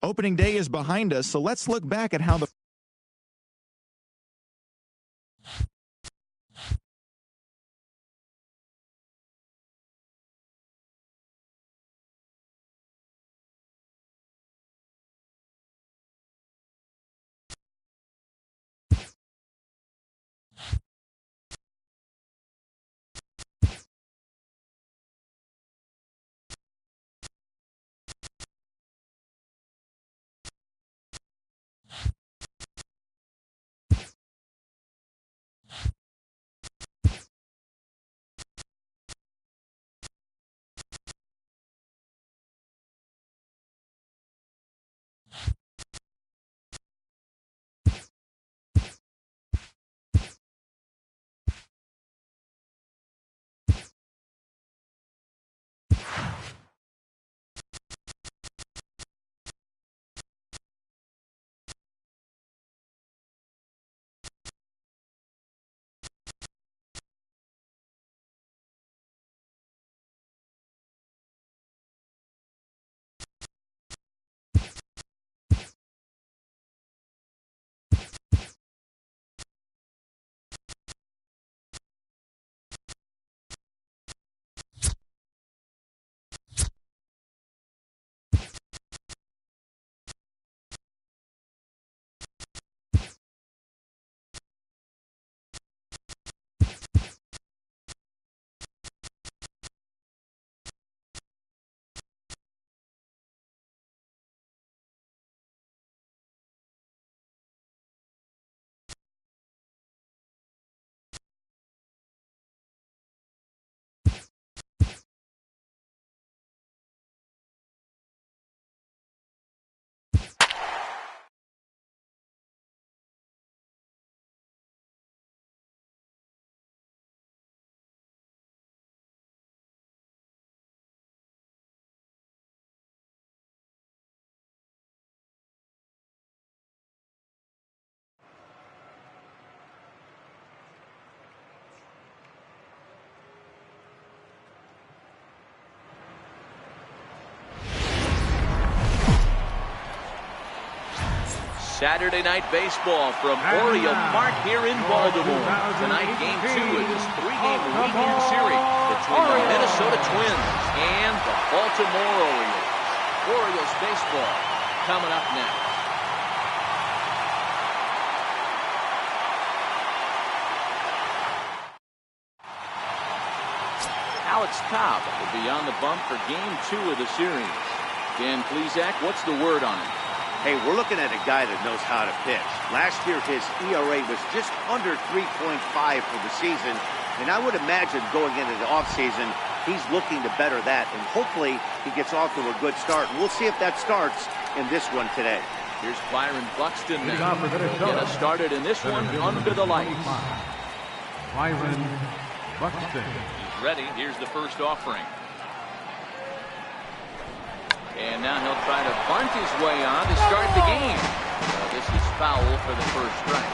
Opening day is behind us, so let's look back at how the Saturday night baseball from Oriole Park here in Baltimore. Tonight, game 2 of this 3-game weekend series between the Minnesota Twins and the Baltimore Orioles. Orioles baseball coming up next. Alex Cobb will be on the bump for game 2 of the series. Dan Plesac, what's the word on him? Hey, we're looking at a guy that knows how to pitch. Last year, his ERA was just under 3.5 for the season, and I would imagine going into the offseason, he's looking to better that, and hopefully he gets off to a good start. And we'll see if that starts in this one today. Here's Byron Buxton now. Get us started in this one under the lights. Byron Buxton. He's ready. Here's the first offering. And now he'll try to bunt his way on to start the game. This is foul for the first strike.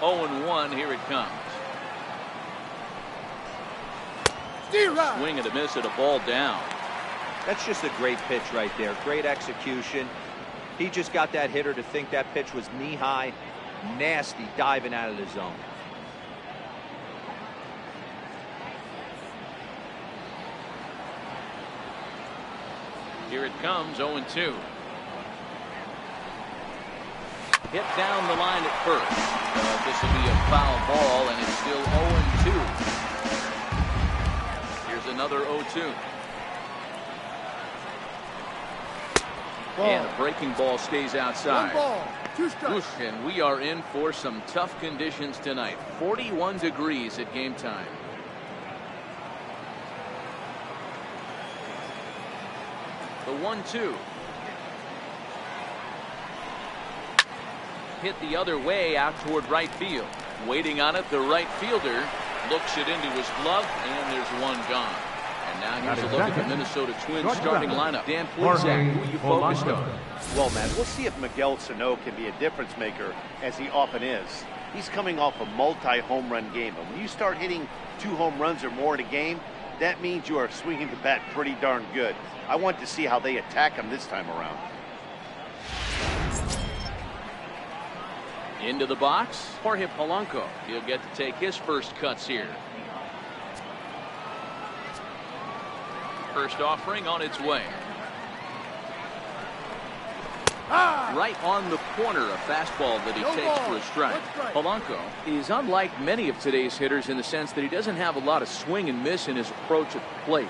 Oh, 0-1, here it comes. Swing and a miss at a ball down. That's just a great pitch right there. Great execution. He just got that hitter to think that pitch was knee-high. Nasty diving out of the zone. Here it comes, 0-2. Hit down the line at first. This will be a foul ball, and it's still 0-2. Here's another 0-2. And a breaking ball stays outside. 1 ball, 2 strikes. And we are in for some tough conditions tonight. 41 degrees at game time. The 1-2. Hit the other way out toward right field. Waiting on it, the right fielder looks it into his glove, and there's one gone. And Now here's a look at the Minnesota Twins starting lineup. Dan Plesac, who you focused on? Well, man, we'll see if Miguel Sano can be a difference maker, as he often is. He's coming off a multi-home run game, and when you start hitting 2 home runs or more in a game, that means you are swinging the bat pretty darn good. I want to see how they attack him this time around. Into the box, Jorge Polanco. He'll get to take his first cuts here. First offering on its way. Right on the corner, a fastball that he takes for a strike. Polanco is unlike many of today's hitters in the sense that he doesn't have a lot of swing and miss in his approach at the plate.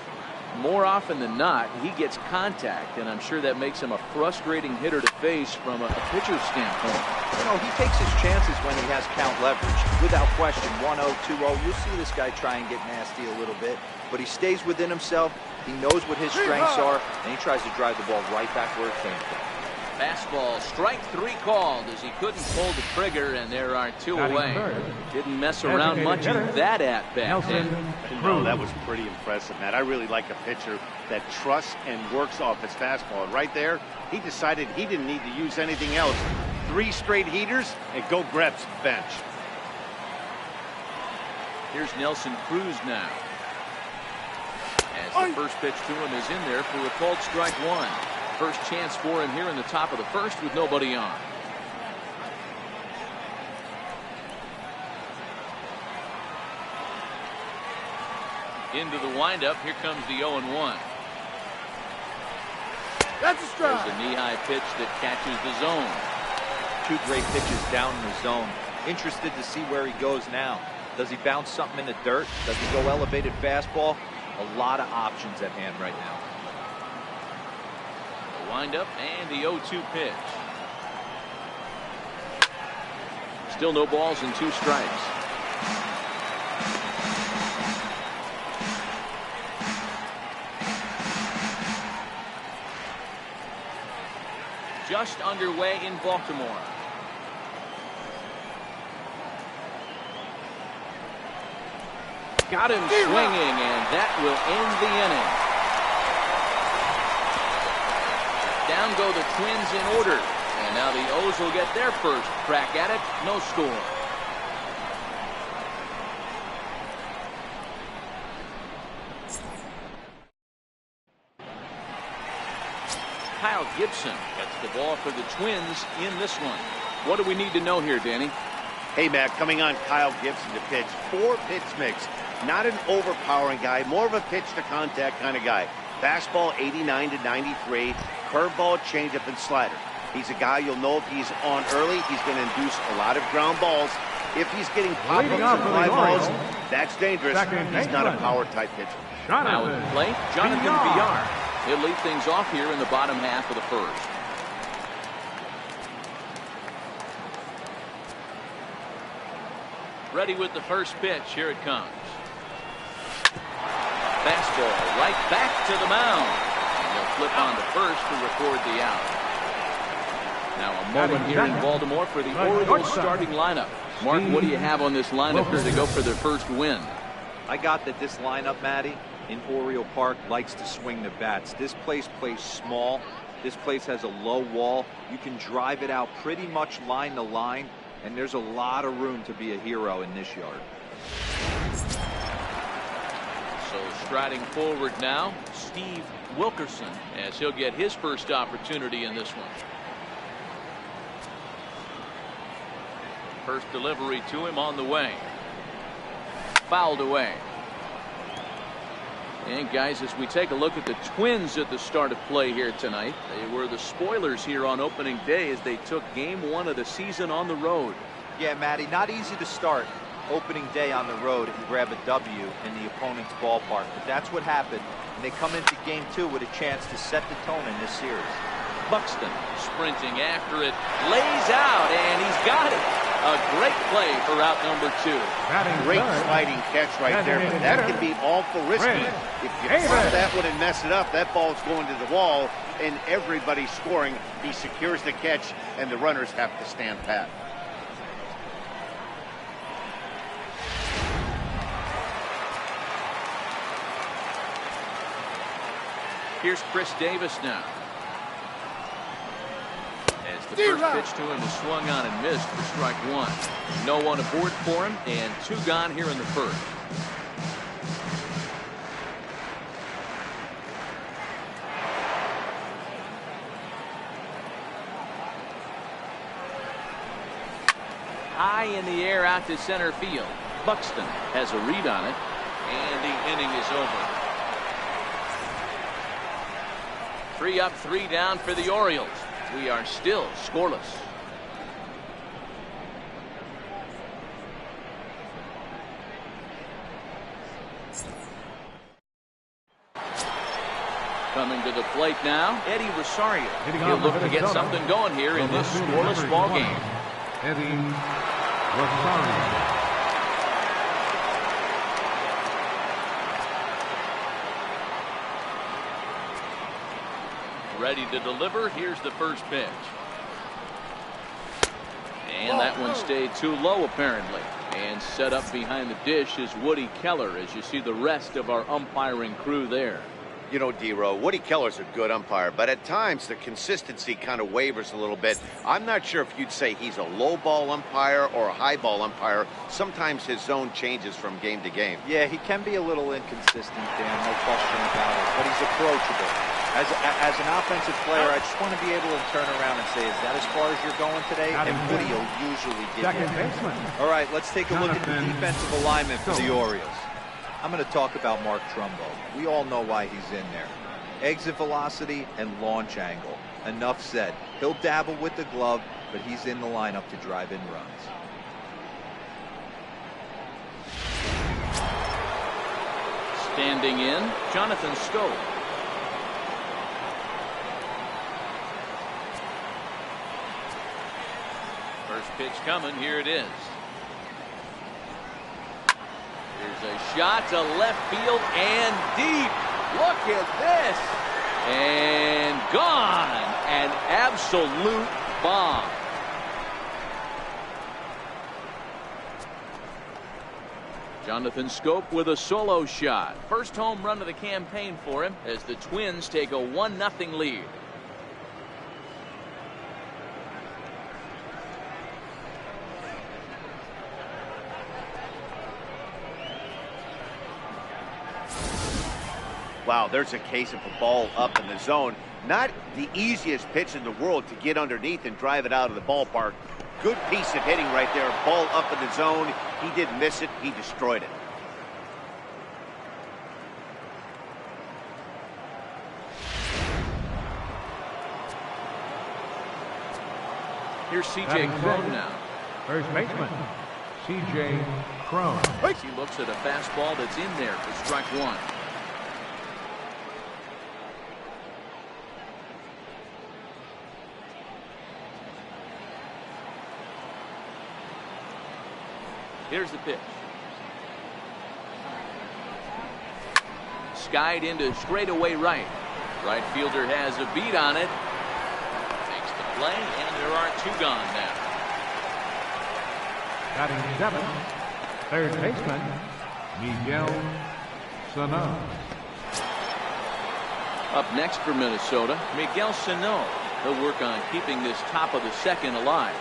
More often than not, he gets contact, and I'm sure that makes him a frustrating hitter to face from a pitcher's standpoint. You know, he takes his chances when he has count leverage. Without question, 1-0, 2-0, you'll see this guy try and get nasty a little bit, but he stays within himself. He knows what his strengths are, and he tries to drive the ball right back where it came from. Fastball, strike 3 called as he couldn't pull the trigger, and there are 2 away. Didn't mess around much in that at-bat. No, that was pretty impressive, Matt. I really like a pitcher that trusts and works off his fastball. And right there, he decided he didn't need to use anything else. 3 straight heaters, and go grab some bench. Here's Nelson Cruz now. As the first pitch to him is in there for a called strike 1. First chance for him here in the top of the first with nobody on. Into the windup. Here comes the 0-1. That's a strike. There's a knee-high pitch that catches the zone. 2 great pitches down in the zone. Interested to see where he goes now. Does he bounce something in the dirt? Does he go elevated fastball? A lot of options at hand right now. The windup and the 0-2 pitch. Still no balls and 2 strikes. Just underway in Baltimore. Got him swinging, and that will end the inning. Down go the Twins in order. And now the O's will get their first crack at it. No score. Kyle Gibson gets the ball for the Twins in this one. What do we need to know here, Danny? Hey, Matt, coming on Kyle Gibson to pitch. 4 pitch mix. Not an overpowering guy, more of a pitch to contact kind of guy. Fastball 89 to 93, curveball, changeup, and slider. He's a guy you'll know if he's on early, he's going to induce a lot of ground balls. If he's getting pop-ups and fly balls, that's dangerous. He's not a power type pitcher. Now at the plate, Jonathan Villar. He'll lead things off here in the bottom half of the first. Ready with the first pitch. Here it comes. Fastball right back to the mound. And he'll flip on to first to record the out. Now a moment here in Baltimore for the Orioles starting lineup. Mark, what do you have on this lineup here to go for their first win? I got that this lineup, Matty, in Oriole Park likes to swing the bats. This place plays small. This place has a low wall. You can drive it out pretty much line to line, and there's a lot of room to be a hero in this yard. So striding forward now, Steve Wilkerson, as he'll get his first opportunity in this one. First delivery to him on the way. Fouled away. And guys, as we take a look at the Twins at the start of play here tonight, they were the spoilers here on opening day as they took game 1 of the season on the road. Yeah, Matty, not easy to start opening day on the road and grab a W in the opponent's ballpark, but that's what happened, and they come into game 2 with a chance to set the tone in this series. Buxton sprinting after it, lays out, and he's got it. A great play for out number 2. Great sliding catch right there, but that can be awful risky. If you drop that one and mess it up, that ball's going to the wall, and everybody's scoring. He secures the catch, and the runners have to stand pat. Here's Chris Davis now. As the first pitch to him is swung on and missed for strike one. No one aboard for him, and 2 gone here in the first. High in the air out to center field. Buxton has a read on it, and the inning is over. 3 up, 3 down for the Orioles. We are still scoreless. Coming to the plate now, Eddie Rosario. He'll look to get something going here in this scoreless ball game. Eddie Rosario. Ready to deliver. Here's the first pitch. And that one stayed too low apparently. And set up behind the dish is Woody Keller as you see the rest of our umpiring crew there. You know, D-Row, Woody Keller's a good umpire, but at times the consistency kind of wavers a little bit. I'm not sure if you'd say he's a low ball umpire or a high ball umpire. Sometimes his zone changes from game to game. Yeah, he can be a little inconsistent, Dan, no question about it, but he's approachable. As an offensive player, I just want to be able to turn around and say, is that as far as you're going today? And Woody will usually give you. All right, let's take a look at the defensive alignment for the Orioles. I'm going to talk about Mark Trumbo. We all know why he's in there. Exit velocity and launch angle. Enough said. He'll dabble with the glove, but he's in the lineup to drive in runs. Standing in, Jonathan Stowe. First pitch coming. Here it is. Here's a shot to left field and deep. Look at this. And gone. An absolute bomb. Jonathan Scope with a solo shot. First home run of the campaign for him as the Twins take a 1-0 lead. Wow, there's a case of a ball up in the zone. Not the easiest pitch in the world to get underneath and drive it out of the ballpark. Good piece of hitting right there. Ball up in the zone. He didn't miss it. He destroyed it. Here's C.J. Cron now. First baseman, C.J. Cron. He looks at a fastball that's in there for strike one. Here's the pitch. Skied into straightaway right. Right fielder has a beat on it. Takes the play, and there are 2 gone now. Batting 7, third baseman, Miguel Sano. Up next for Minnesota, Miguel Sano. He'll work on keeping this top of the second alive.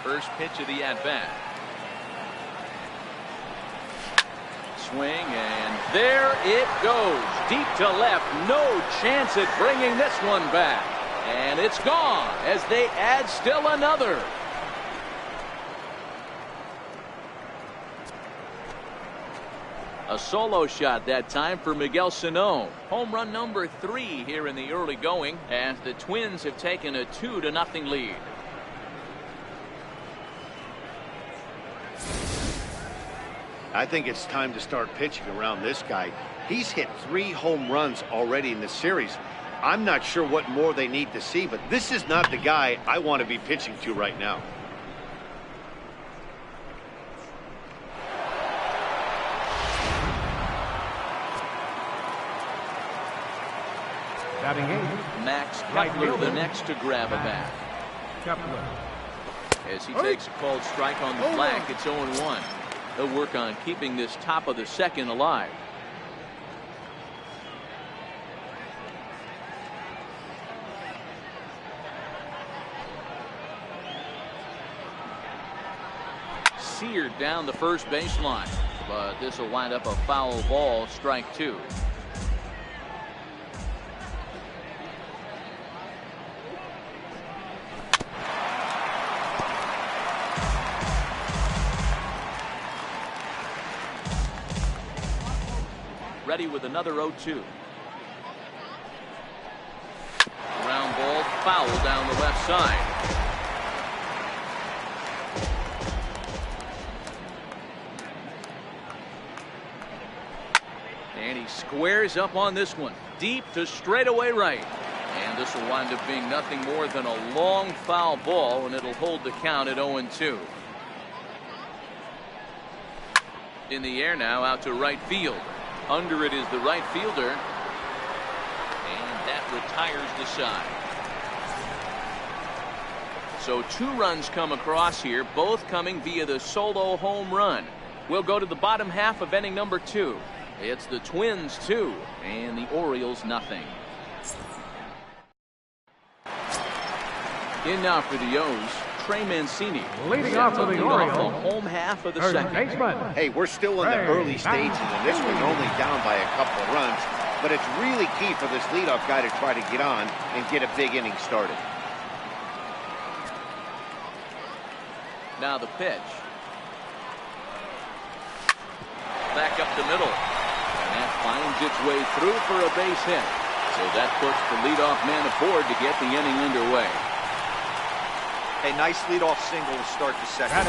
First pitch of the at-bat. Swing, and there it goes. Deep to left. No chance at bringing this one back. And it's gone as they add still another. A solo shot that time for Miguel Sano. Home run number 3 here in the early going as the Twins have taken a 2-0 lead. I think it's time to start pitching around this guy. He's hit 3 home runs already in the series. I'm not sure what more they need to see, but this is not the guy I want to be pitching to right now. Batting 8, Max Kepler the next to grab a bat. Kepler. As he takes a called strike on the flank, it's 0-1. They'll work on keeping this top of the second alive. Seared down the first baseline, but this will wind up a foul ball, strike 2. Ready with another 0-2. Ground ball, foul down the left side. And he squares up on this one, deep to straightaway right. And this will wind up being nothing more than a long foul ball, and it'll hold the count at 0-2. In the air now, out to right field. Under it is the right fielder, and that retires the side. So 2 runs come across here, both coming via the solo home run. We'll go to the bottom half of inning number 2. It's the Twins 2 and the Orioles nothing. In now for the O's, Trey Mancini. Leading off for the Orioles, the home half of the third second. baseman. Hey, we're still in the early stages, and this one's only down by a couple of runs, but it's really key for this leadoff guy to try to get on and get a big inning started. Now the pitch. Back up the middle. And that finds its way through for a base hit. So that puts the leadoff man aboard to get the inning underway. A nice leadoff single to start the second.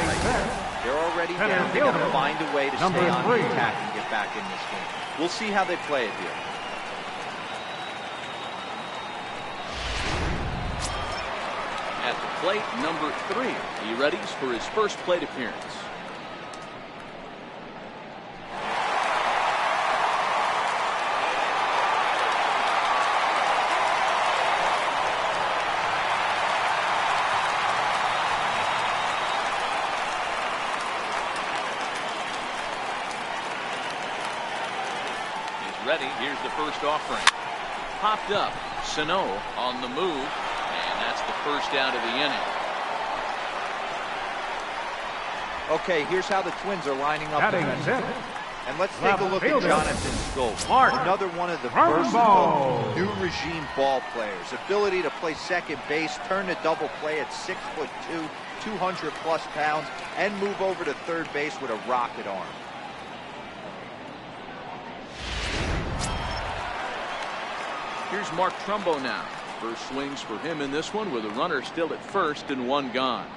They're already down. They got to find a way to stay on the attack and get back in this game. We'll see how they play it here. At the plate, number 3. He readies for his first plate appearance. Ready. Here's the first offering. Popped up. Sano on the move, and that's the first out of the inning. Okay, here's how the Twins are lining up. And let's take Left a look fielder. at Jonathan Schoop. Mark. Another one of the Run versatile ball. new regime ball players. Ability to play second base, turn to double play at 6'2", 200+ pounds, and move over to third base with a rocket arm. Here's Mark Trumbo now. First swings for him in this one with a runner still at first and 1 gone.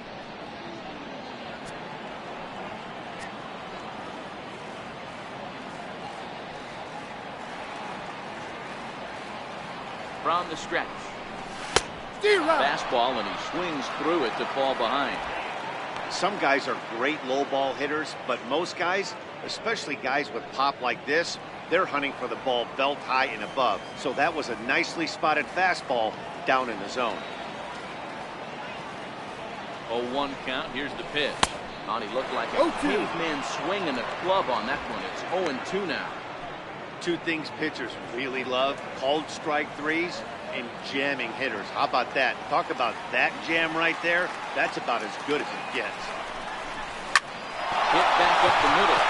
From the stretch. Fastball, and he swings through it to fall behind. Some guys are great low ball hitters, but most guys, especially guys with pop like this, they're hunting for the ball belt high and above. So that was a nicely spotted fastball down in the zone. 0-1 count. Here's the pitch. Thought he looked like a caveman swinging a club on that one. It's 0-2 now. 2 things pitchers really love: called strike threes and jamming hitters. How about that? Talk about that jam right there. That's about as good as it gets. Hit back up the middle.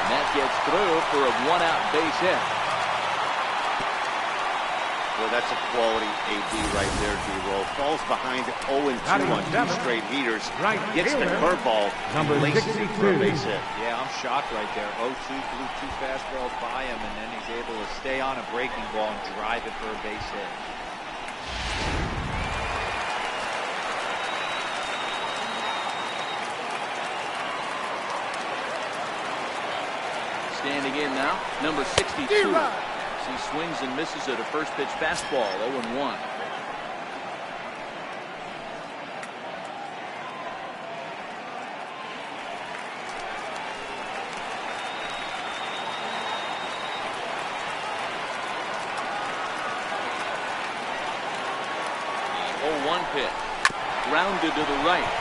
And that gets through for a 1-out base hit. Well, that's a quality AB right there, D-Roll. Falls behind 0-2 on 2 straight heaters. Gets the curveball and laces it for a base hit. Yeah, I'm shocked right there. 0-2, blew 2 fastballs by him, and then he's able to stay on a breaking ball and drive it for a base hit. Standing in now, number 62. He swings and misses at a first pitch fastball, 0-1. The 0-1 pitch. Grounded to the right.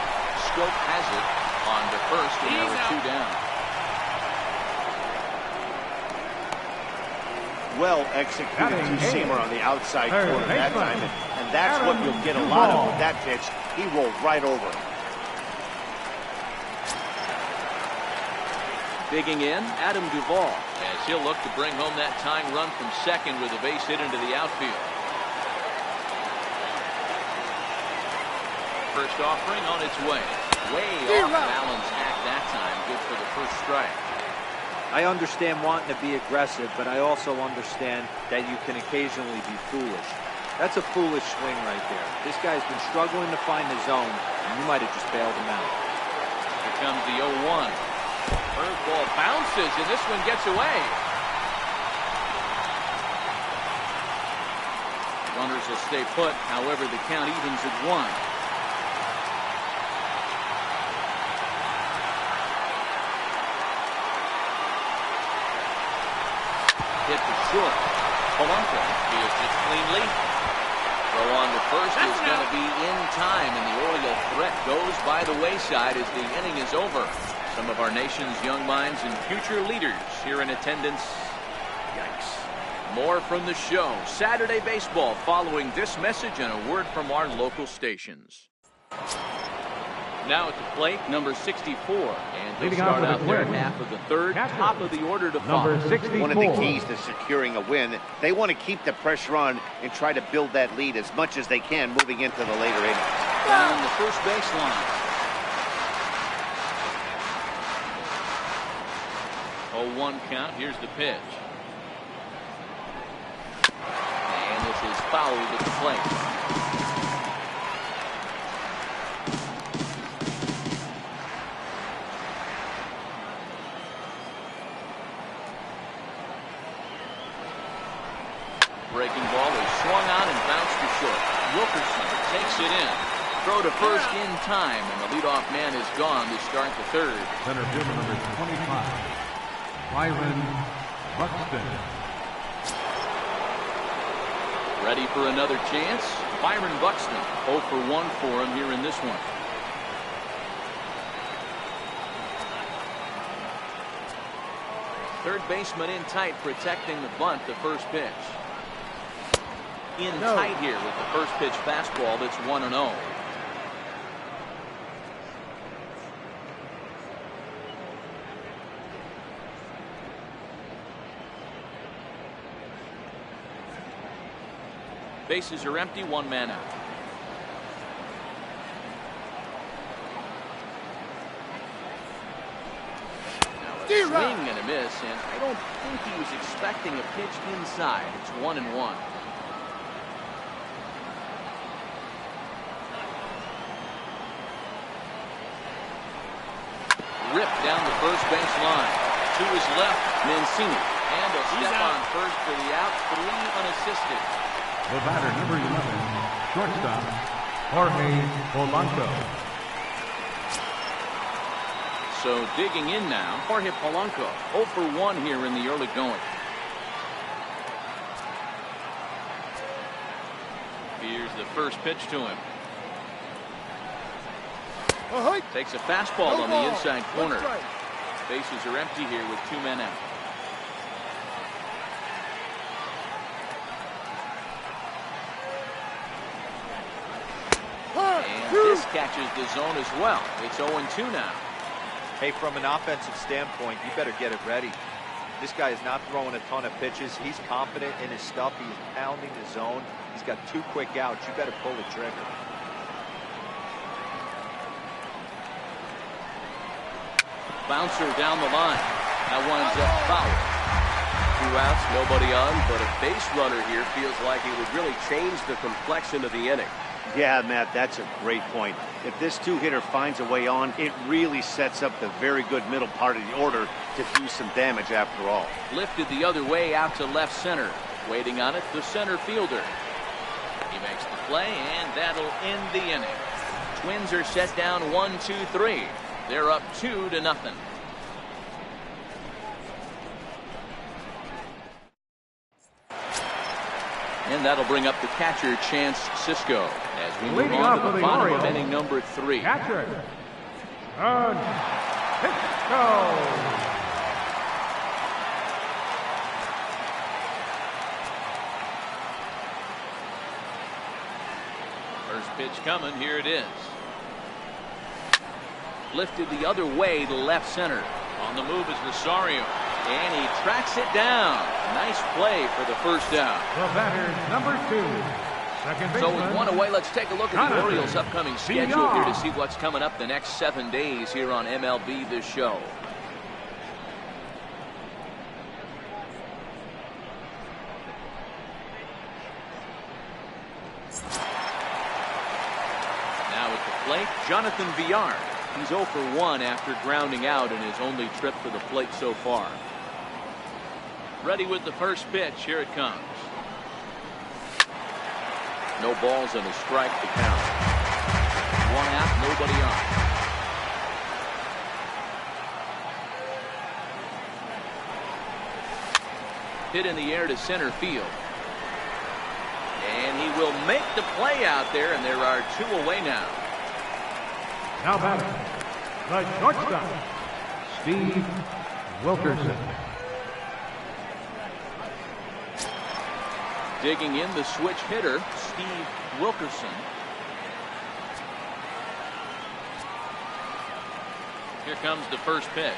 Schoop has it. On to first, and there are 2 down. Well executed two-seamer on the outside corner that time, and that's what you'll get a lot of with that pitch. He rolled right over it. Digging in, Adam Duvall, as he'll look to bring home that tying run from second with a base hit into the outfield. First offering on its way. Way off balance act that time. Good for the first strike. I understand wanting to be aggressive, but I also understand that you can occasionally be foolish. That's a foolish swing right there. This guy's been struggling to find the zone, and you might have just bailed him out. Here comes the 0-1. Curveball bounces, and this one gets away. Runners will stay put. However, the count evens at 1. Hit to short. Polanco fields it cleanly. Throw on to first is going to be in time, and the Oriole threat goes by the wayside as the inning is over. Some of our nation's young minds and future leaders here in attendance. Yikes. More from the show. Saturday Baseball following this message and a word from our local stations. Now at the plate, number 64, and he'll start out their half of the third, top of the order to follow. One of the keys to securing a win, they want to keep the pressure on and try to build that lead as much as they can moving into the later innings. Down the first baseline. 0-1 count. Here's the pitch. And this is fouled at the plate. Breaking ball is swung on and bounced to short. Wilkerson takes it in. Throw to first in time, and the leadoff man is gone to start the third. Center fielder number 25, Byron Buxton. Ready for another chance? Byron Buxton, 0 for 1 for him here in this one. Third baseman in tight, protecting the bunt, the first pitch. In tight here with the first pitch fastball that's 1-0. Bases are empty, 1 man out. Now a swing and a miss, and I don't think he was expecting a pitch inside. It's 1-1. Ripped down the first base line. To his left, Mancini. And a step on first for the out. 3 unassisted. The batter, number 11, shortstop, Jorge Polanco. So digging in now, Jorge Polanco. 0 for 1 here in the early going. Here's the first pitch to him. Takes a fastball on the inside corner. Bases are empty here with 2 men out. And this catches the zone as well. It's 0-2 now. Hey, from an offensive standpoint, you better get it ready. This guy is not throwing a ton of pitches. He's confident in his stuff. He's pounding the zone. He's got 2 quick outs. You better pull the trigger. Bouncer down the line. That winds up foul. 2 outs, nobody on, but a base runner here feels like it would really change the complexion of the inning. Yeah, Matt, that's a great point. If this 2-hitter finds a way on, it really sets up the very good middle part of the order to do some damage after all. Lifted the other way out to left center. Waiting on it, the center fielder. He makes the play, and that'll end the inning. Twins are set down 1-2-3. They're up 2-0. And that'll bring up the catcher, Chance Sisco, as we move on to the bottom of inning number 3. Catcher, And hit go. First pitch coming. Here it is. Lifted the other way to left center. On the move is Rosario. And he tracks it down. Nice play for the first down. The batter, number 2. Second So baseman, with one away, let's take a look at the Jonathan Orioles' upcoming schedule here to see what's coming up the next 7 days here on MLB This Show. Now at the plate, Jonathan Villar. He's 0 for 1 after grounding out in his only trip to the plate so far. Ready with the first pitch. Here it comes. No balls and a strike to count. 1 out, nobody on. Hit in the air to center field. And he will make the play out there, and there are 2 away now. now batting, the shortstop, Steve Wilkerson. Digging in the switch hitter, Steve Wilkerson. Here comes the first pitch.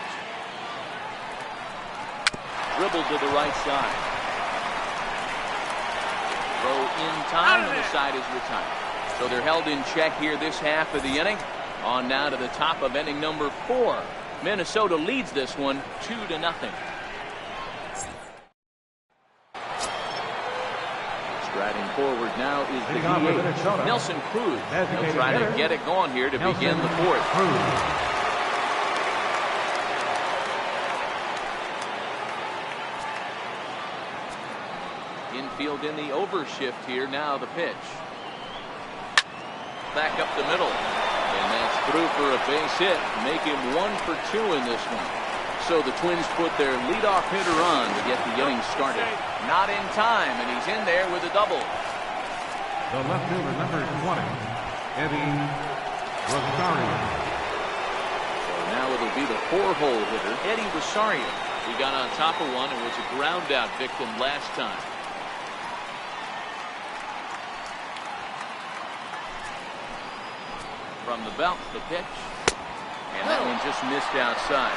Dribbled to the right side. Throw in time, and the side is retired. So they're held in check here this half of the inning. On now to the top of inning number 4. Minnesota leads this one 2-0. Striding forward now is the DH, Nelson Cruz. He'll try to get it going here to begin the 4th. Infield in the overshift here. Now the pitch. Back up the middle. And that's through for a base hit. Make him 1 for 2 in this one. So the Twins put their leadoff hitter on to get the inning started. Not in time, and he's in there with a double. The left fielder, number 20, Eddie Rosario. So now it'll be the 4-hole hitter, Eddie Rosario. He got on top of one and was a ground out victim last time. From the belt, the pitch. And that one just missed outside.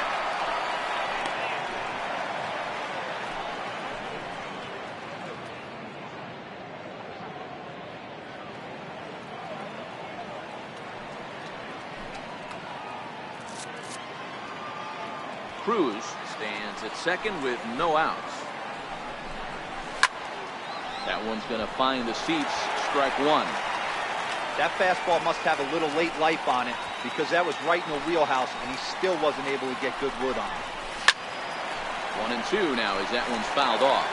Cruz stands at second with no outs. That one's going to find the seats. Strike 1. That fastball must have a little late life on it because that was right in the wheelhouse and he still wasn't able to get good wood on it. 1-2 now as that one's fouled off.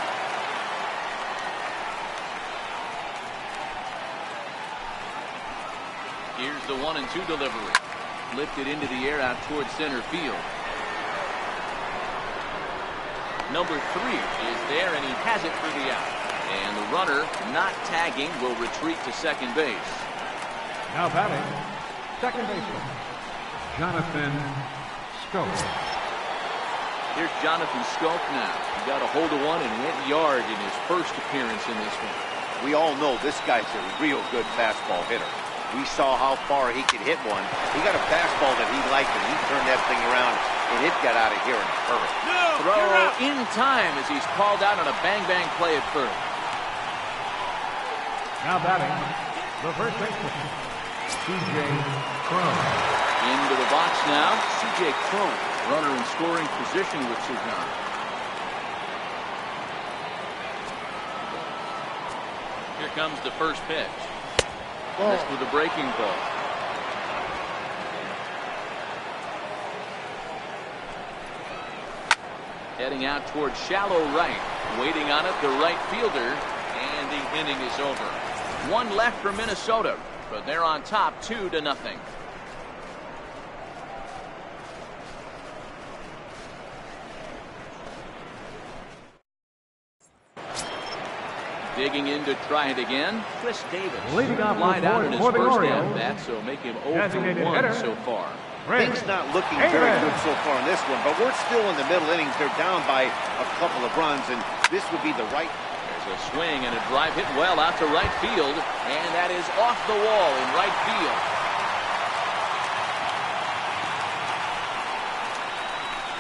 Here's the 1-2 delivery. Lifted into the air out towards center field. Number 3 is there, and he has it for the out. And the runner, not tagging, will retreat to second base. Now batting, second baseman, Jonathan Schoaf. Here's Jonathan Schoaf now. He got a hold of one and went yard in his first appearance in this one. We all know this guy's a real good fastball hitter. We saw how far he could hit one. He got a fastball that he liked, and he turned that thing around, and it got out of here in a hurry. Throw in time as he's called out on a bang-bang play at first. Now batting, the first baseman, C.J. Cron. Into the box now, C.J. Cron, runner in scoring position with Suzanne. Here comes the first pitch. Missed with a breaking ball. Heading out towards shallow right. Waiting on it, the right fielder. And the inning is over. 1 left for Minnesota, but they're on top 2-0. Digging in to try it again, Chris Davis. Leading off Lied out in his for the first Orioles, at-bat, so make him 0 for designated 1 hitter, so far. Things not looking very good so far in this one, but we're still in the middle innings. They're down by a couple of runs, and this would be the right. There's a swing and a drive hit well out to right field, and that is off the wall in right field.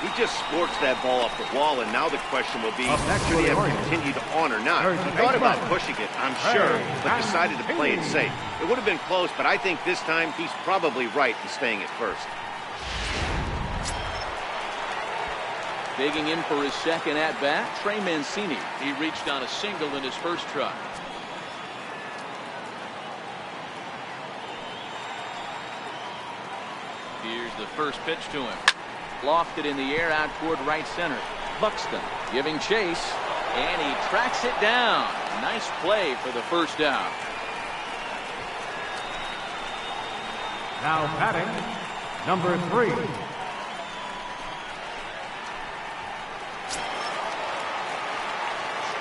He just sports that ball off the wall, and now the question will be, should he have continued on or not? He thought about pushing it, I'm sure, but decided to play it safe. It would have been close, but I think this time he's probably right in staying at first. Digging in for his second at-bat, Trey Mancini. He reached on a single in his first try. Here's the first pitch to him. Lofted in the air out toward right center. Buxton giving chase, and he tracks it down. Nice play for the first down. Now batting, number 3.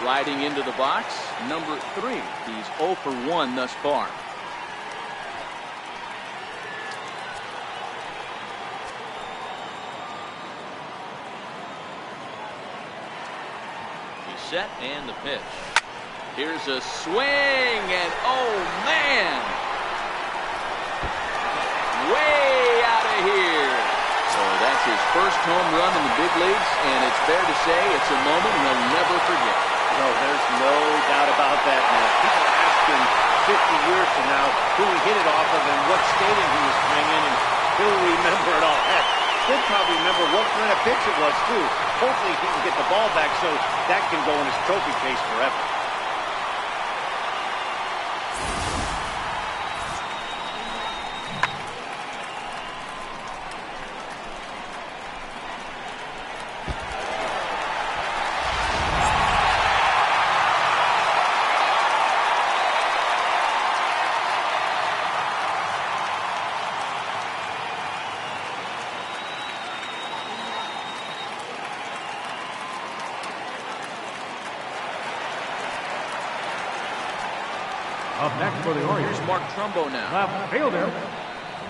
Sliding into the box, number 3. He's 0 for 1 thus far. Set and the pitch. Here's a swing, and oh man, way out of here. So that's his first home run in the big leagues, and it's fair to say it's a moment he'll never forget. No, there's no doubt about that, man. People ask him 50 years from now who he hit it off of and what stadium he was playing in, and he'll remember it all. Heck, he'll probably remember what kind of pitch it was, too. Hopefully he can get the ball back so that can go in his trophy case forever. Up next for the Orioles, Here's Mark Trumbo now. left fielder,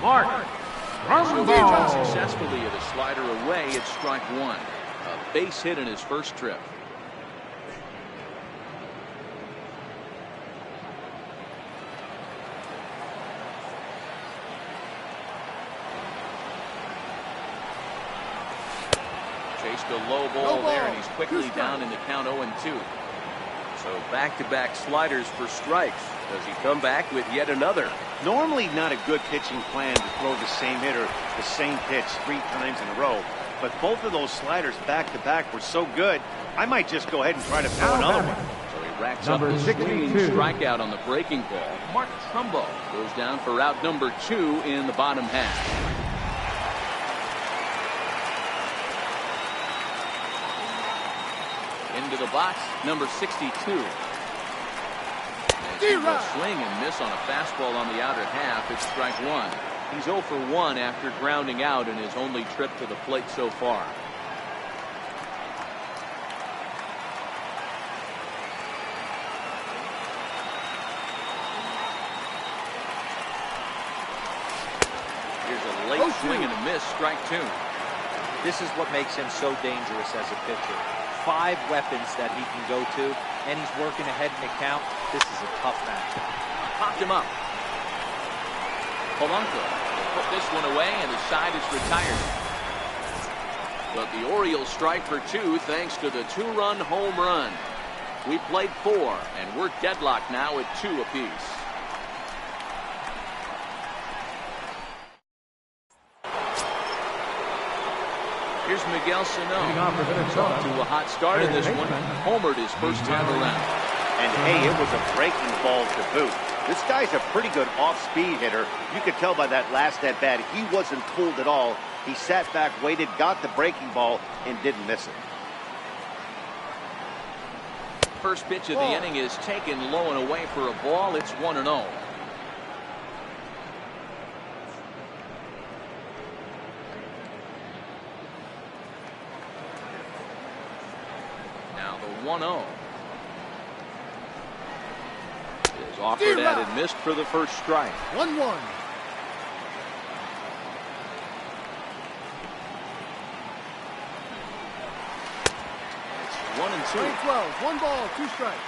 Mark So Trumbo. successfully at a slider away, it's strike 1. A base hit in his first trip. Chased a low ball there, and he's quickly down in the count 0-2. So back-to-back sliders for strikes. Does he come back with yet another? Normally not a good pitching plan to throw the same hitter the same pitch 3 times in a row. But both of those sliders back-to-back were so good, I might just go ahead and try to throw another one. So he racks Number up the swinging 62. strikeout on the breaking ball. Mark Trumbo goes down for route number 2 in the bottom half. Into the box, number 62. Swing and miss on a fastball on the outer half. It's strike 1. He's 0 for 1 after grounding out in his only trip to the plate so far. Here's a late swing and a miss, strike 2. This is what makes him so dangerous as a pitcher. 5 weapons that he can go to, and he's working ahead in the count. This is a tough matchup. Popped him up. Polanco put this one away, and his side is retired. But the Orioles strike for 2 thanks to the 2-run home run. We played 4, and we're deadlocked now at 2 apiece. Here's Miguel Sano. To a hot start in this one. Homered his first time around. And hey, it was a breaking ball to boot. This guy's a pretty good off-speed hitter. You could tell by that last at-bat, he wasn't fooled at all. He sat back, waited, got the breaking ball, and didn't miss it. First pitch of the inning is taken low and away for a ball. It's 1-0. Now the 1-0. Was offered at and missed for the first strike. 1-1. It's 1-2. 12. 1 ball, 2 strikes.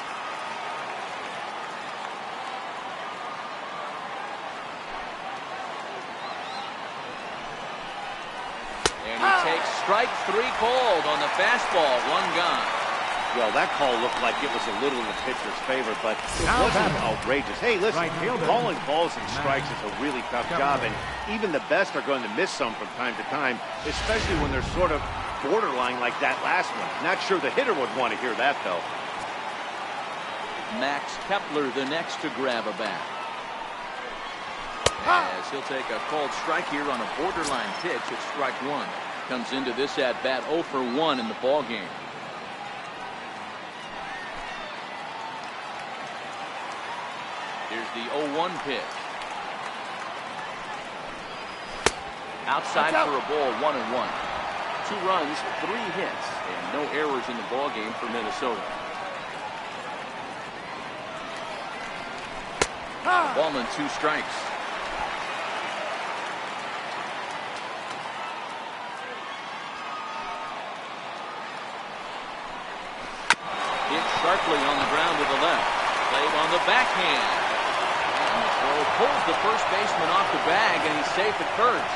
And he takes strike 3 called on the fastball. 1 gone. Well, that call looked like it was a little in the pitcher's favor, but it wasn't outrageous. Hey, listen, calling balls and strikes is a really tough job, and even the best are going to miss some from time to time, especially when they're sort of borderline like that last one. Not sure the hitter would want to hear that, though. Max Kepler the next to grab a bat. As he'll take a called strike here on a borderline pitch at strike 1. Comes into this at bat 0 for 1 in the ball game. Here's the 0-1 pitch. Outside for a ball, 1-1. 2 runs, 3 hits, and no errors in the ball game for Minnesota. Ball and 2 strikes. Hit sharply on the ground with the left. Played on the backhand. And the throw pulls the first baseman off the bag, and he's safe at first.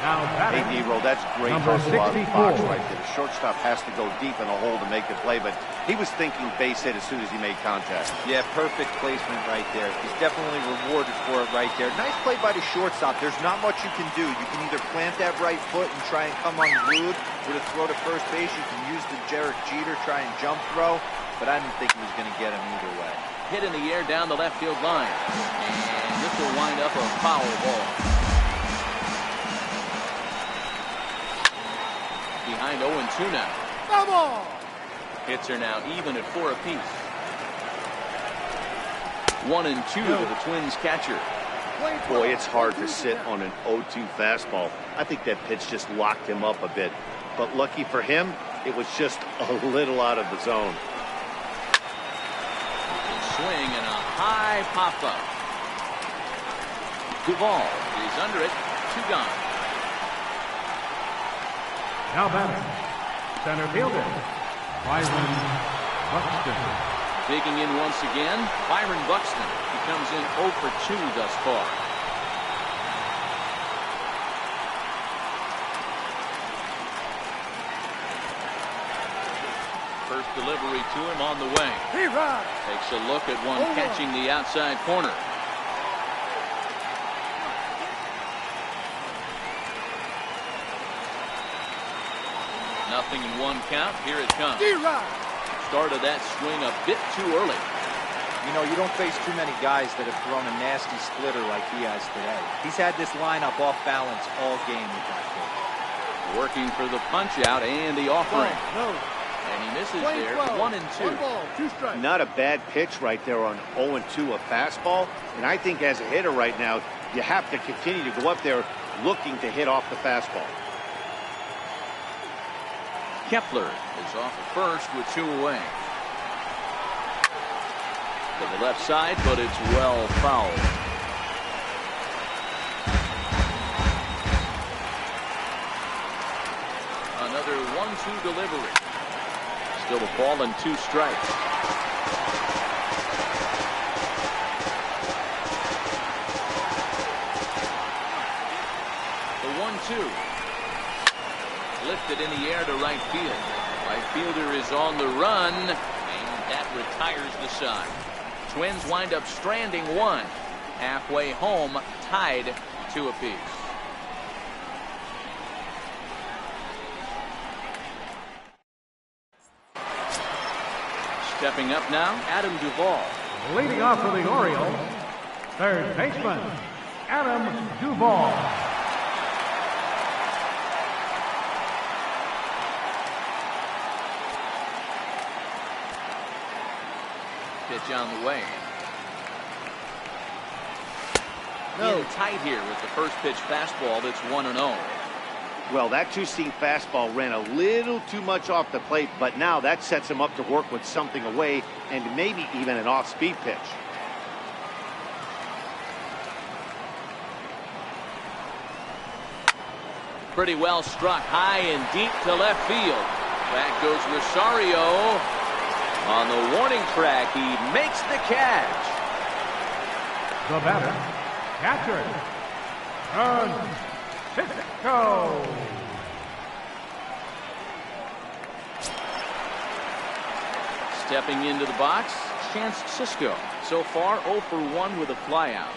Hey, D-Roll, that's great hustle out of the box right there. The shortstop has to go deep in a hole to make the play, but he was thinking base hit as soon as he made contact. Yeah, perfect placement right there. He's definitely rewarded for it right there. Nice play by the shortstop. There's not much you can do. You can either plant that right foot and try and come unglued with a throw to first base. You can use the Derek Jeter, try and jump throw, but I didn't think he was going to get him either way. Hit in the air down the left field line. And this will wind up a foul ball. Behind 0-2 now. Double! Hits are now even at 4 apiece. 1-2 to the Twins catcher. Boy, it's hard to sit on an 0-2 fastball. I think that pitch just locked him up a bit. But lucky for him, it was just a little out of the zone. Swing and a high pop-up. Duvall is under it. 2 gone. Now batter, center fielder, Byron Buxton. Digging in once again, Byron Buxton. He comes in 0 for 2 thus far. First delivery to him on the way. Takes a look at one catching the outside corner. Nothing in 1 count. Here it comes. Started that swing a bit too early. You know, you don't face too many guys that have thrown a nasty splitter like he has today. He's had this lineup off balance all game with that pitch. Working for the punch out and the offering. And he misses there. 1-2. 1 ball, 2 strikes. Not a bad pitch right there on 0-2, a fastball. And I think as a hitter right now, you have to continue to go up there looking to hit off the fastball. Kepler is off at first with 2 away. To the left side, but it's well fouled. Another 1-2 delivery. Still a ball and 2 strikes. The 1-2. Lifted in the air to right field. Right fielder is on the run, and that retires the side. Twins wind up stranding 1. Halfway home, tied 2 apiece. Stepping up now, Adam Duvall. Leading off for the Orioles, third baseman, Adam Duvall. Pitch on the way. In tight here with the first pitch fastball that's 1-0. Well, that 2-seam fastball ran a little too much off the plate, but now that sets him up to work with something away and maybe even an off-speed pitch. Pretty well struck high and deep to left field. Back goes Rosario. On the warning track, he makes the catch. The batter, catcher, Francisco. Stepping into the box, Chance Cisco. So far 0 for 1 with a flyout.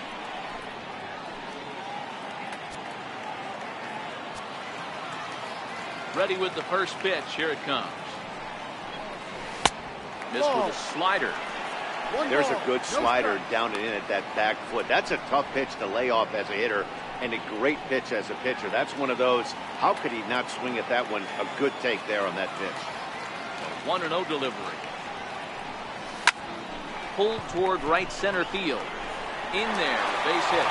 Ready with the first pitch. Here it comes. Missed with a slider. There's a good slider down and in at that back foot. That's a tough pitch to lay off as a hitter, and a great pitch as a pitcher. That's one of those, how could he not swing at that one? A good take there on that pitch. 1-0 delivery. Pulled toward right center field. In there, base hit.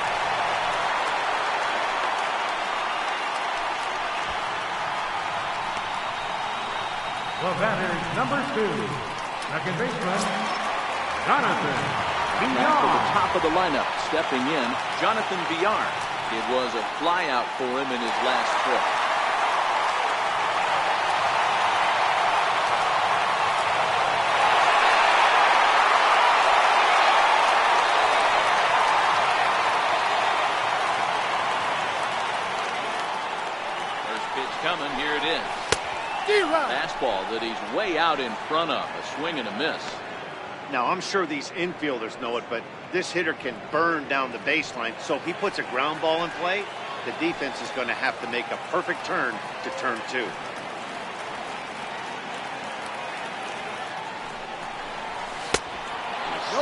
The batter, number 2, second baseman, Jonathan Back to the Villar. top of the lineup. Stepping in, Jonathan Villar. It was a flyout for him in his last trip. First pitch coming. Here it is. Fastball that he's way out in front of. A swing and a miss. Now, I'm sure these infielders know it, but this hitter can burn down the baseline. So if he puts a ground ball in play, the defense is going to have to make a perfect turn to turn 2.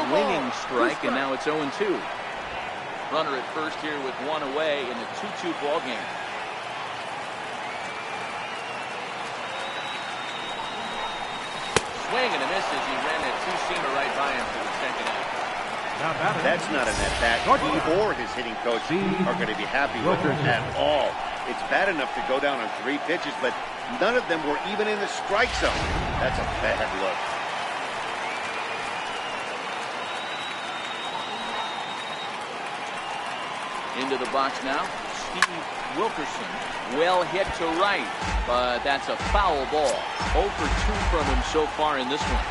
Swinging strike, and now it's 0-2. Runner at first here with 1 away in the 2-2 ball game. Swing and a miss as he ran that two-seamer right by him for the second out. That's not an at-bat. He or his hitting coach are going to be happy with it at all. It's bad enough to go down on 3 pitches, but none of them were even in the strike zone. That's a bad look. Into the box now, Steve Wilkerson. Well hit to right, but that's a foul ball. 0 for 2 from him so far in this one.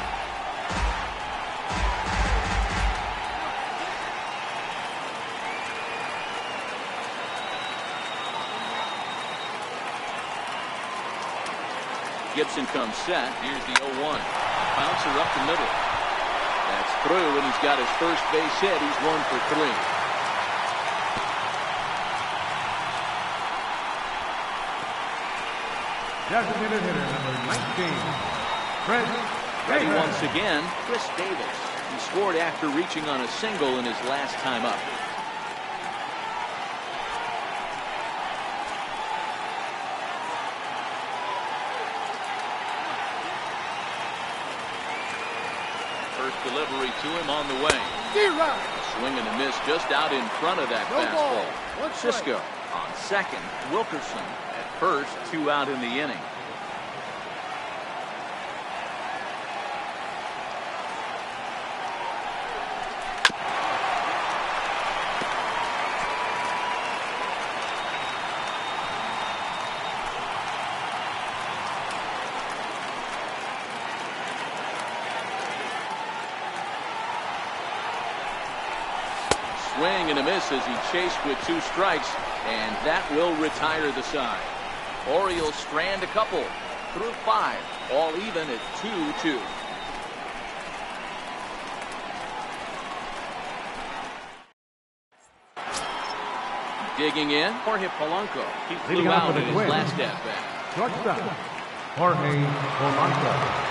Gibson comes set. Here's the 0-1. Bouncer up the middle. That's through, and he's got his first base hit. He's 1 for 3. Designated hitter number 19, Chris Ready Davis. once again, Chris Davis. He scored after reaching on a single in his last time up. First delivery to him on the way. Swing and a miss just out in front of that fastball. Cisco on second. Wilkerson at first. 2 out in the inning. Swing and a miss as he chased with 2 strikes, and that will retire the side. Orioles strand a couple through 5, all even at 2-2. Digging in, Jorge Polanco. He flew Leading off out with in a his twin. last at-bat. Shortstop, Jorge Polanco.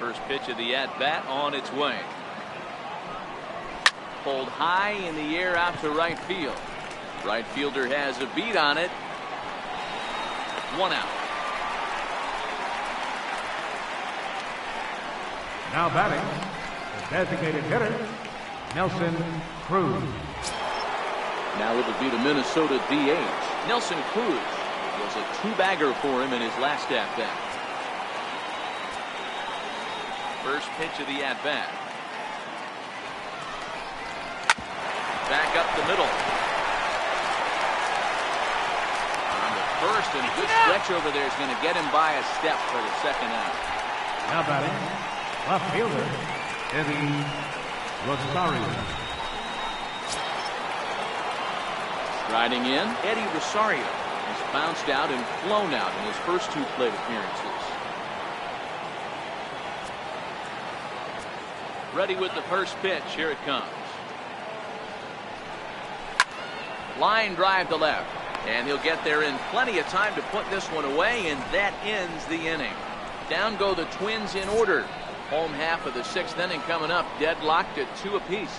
First pitch of the at-bat on its way. Pulled high in the air out to right field. Right fielder has a beat on it. 1 out. Now batting, the designated hitter, Nelson Cruz. Now it'll be the Minnesota DH. Nelson Cruz was a two-bagger for him in his last at-bat. First pitch of the at-bat. Back up the middle. On the first, and a good stretch over there is going to get him by a step for the second out. Now batting, left fielder, Eddie Rosario. Riding in, Eddie Rosario has bounced out and flown out in his first two plate appearances. Ready with the first pitch. Here it comes. Line drive to left. And he'll get there in plenty of time to put this one away, and that ends the inning. Down go the Twins in order. Home half of the sixth inning coming up, deadlocked at 2 apiece.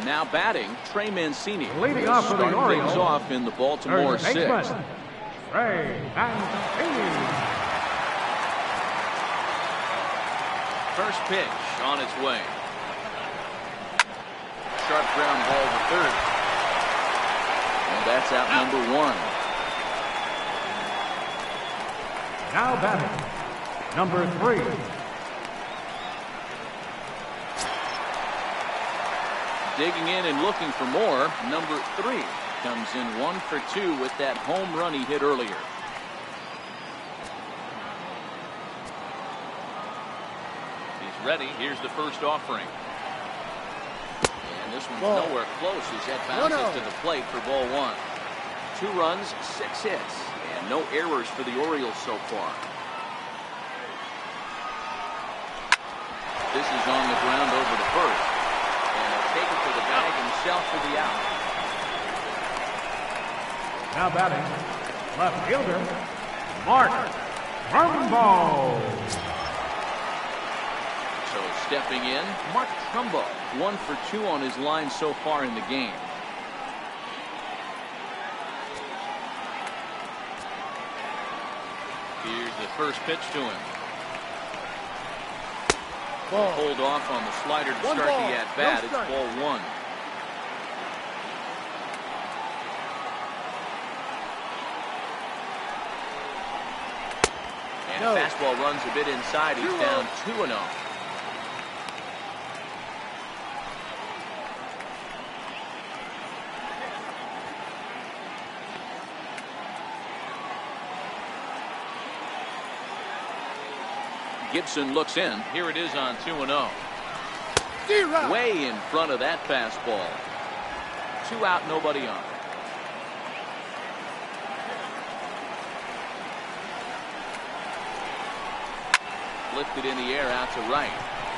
Now batting, Trey Mancini. Leading off for the Orioles. Things off in the Baltimore Third sixth. baseman, Trey Mancini. First pitch on its way. Sharp ground ball to third. And that's out number 1. Now batting, number 3. Digging in and looking for more. Number 3 comes in 1 for 2 with that home run he hit earlier. He's ready. Here's the first offering. And this one's nowhere close as that bounces to the plate for ball 1. 2 runs, 6 hits, and no errors for the Orioles so far. This is on the ground over the first. And he'll take it to the bag himself for the out. Now batting, left fielder, Mark Trumbo. So stepping in, Mark Trumbo, 1 for 2 on his line so far in the game. Here's the first pitch to him. Hold off on the slider to start the at-bat. It's ball 1. And fastball runs a bit inside. He's down 2-0. Gibson looks in. Here it is on 2-0. Way in front of that fastball. 2 out, nobody on. Lifted in the air out to right.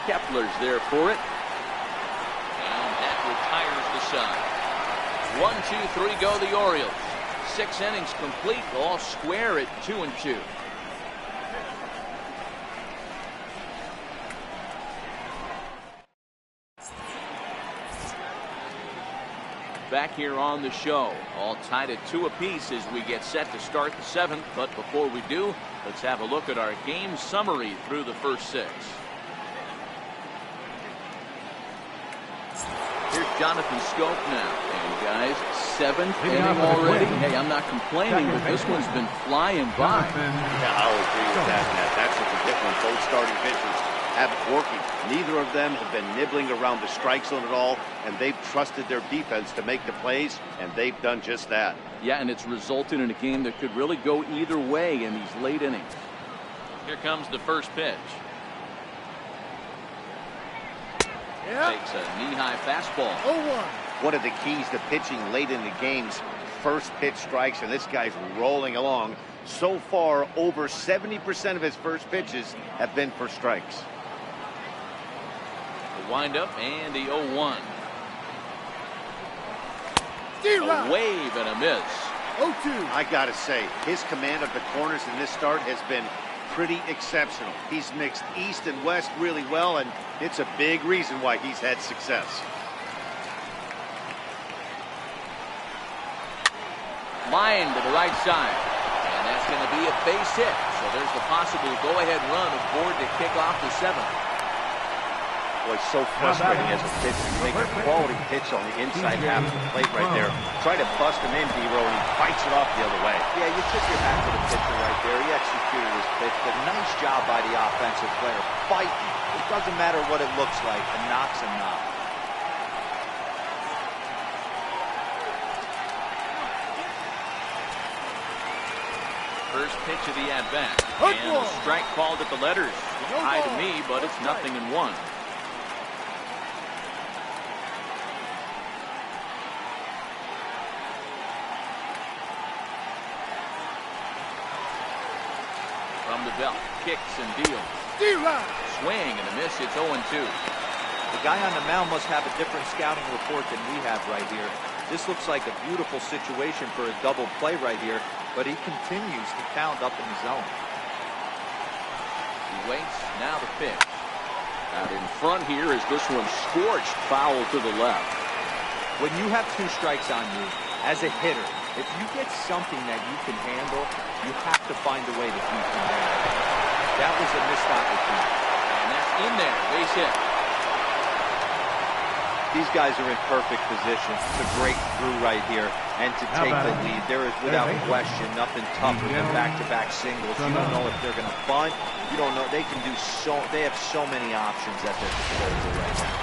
Kepler's there for it. And that retires the side. 1, 2, 3 go the Orioles. 6 innings complete, all square at 2-2. Back here on the show, all tied at 2 apiece as we get set to start the 7th. But before we do, let's have a look at our game summary through the first 6. Here's Jonathan Scope now. And guys, 7th inning already. Hey, I'm not complaining, but this one's been flying by. Yeah, I'll agree with that, Matt. That's what the difference. Both starting pitchers have it working. Neither of them have been nibbling around the strike zone at all, and they've trusted their defense to make the plays, and they've done just that. Yeah, and it's resulted in a game that could really go either way in these late innings. Here comes the first pitch. Takes a knee-high fastball. 0-1. One of the keys to pitching late in the game's first pitch strikes, and this guy's rolling along. So far, over 70% of his first pitches have been for strikes. The windup and the 0-1. A wave and a miss. 0-2. I gotta say, his command of the corners in this start has been pretty exceptional. He's mixed east and west really well, and it's a big reason why he's had success. Line to the right side. And that's going to be a base hit. So there's the possible go-ahead run aboard to kick off the 7th. Boy, so frustrating as a pitcher. You make a quality pitch on the inside half of the plate right there. Try to bust him in, D-Row, and he fights it off the other way. Yeah, you tip your hat to the pitcher right there. He executed his pitch, but nice job by the offensive player. Fighting. It doesn't matter what it looks like. A knock's a knock. First pitch of the at-bat. And a strike called at the letters. High to me, but it's 0-1. From the belt, kicks and deals. Swing and a miss. It's 0-2. The guy on the mound must have a different scouting report than we have right here. This looks like a beautiful situation for a double play right here, but he continues to pound up in the zone. He waits. Now the pitch. Out in front here is this one scorched foul to the left. When you have 2 strikes on you, as a hitter, if you get something that you can handle, you have to find a way to beat him down. That was a missed opportunity. And that's in there. Base hit. These guys are in perfect position to break through right here and to take the lead. There is, without question, nothing tougher than back-to-back singles. You don't know if they're going to bunt. You don't know. They can do so. They have so many options at their disposal right now.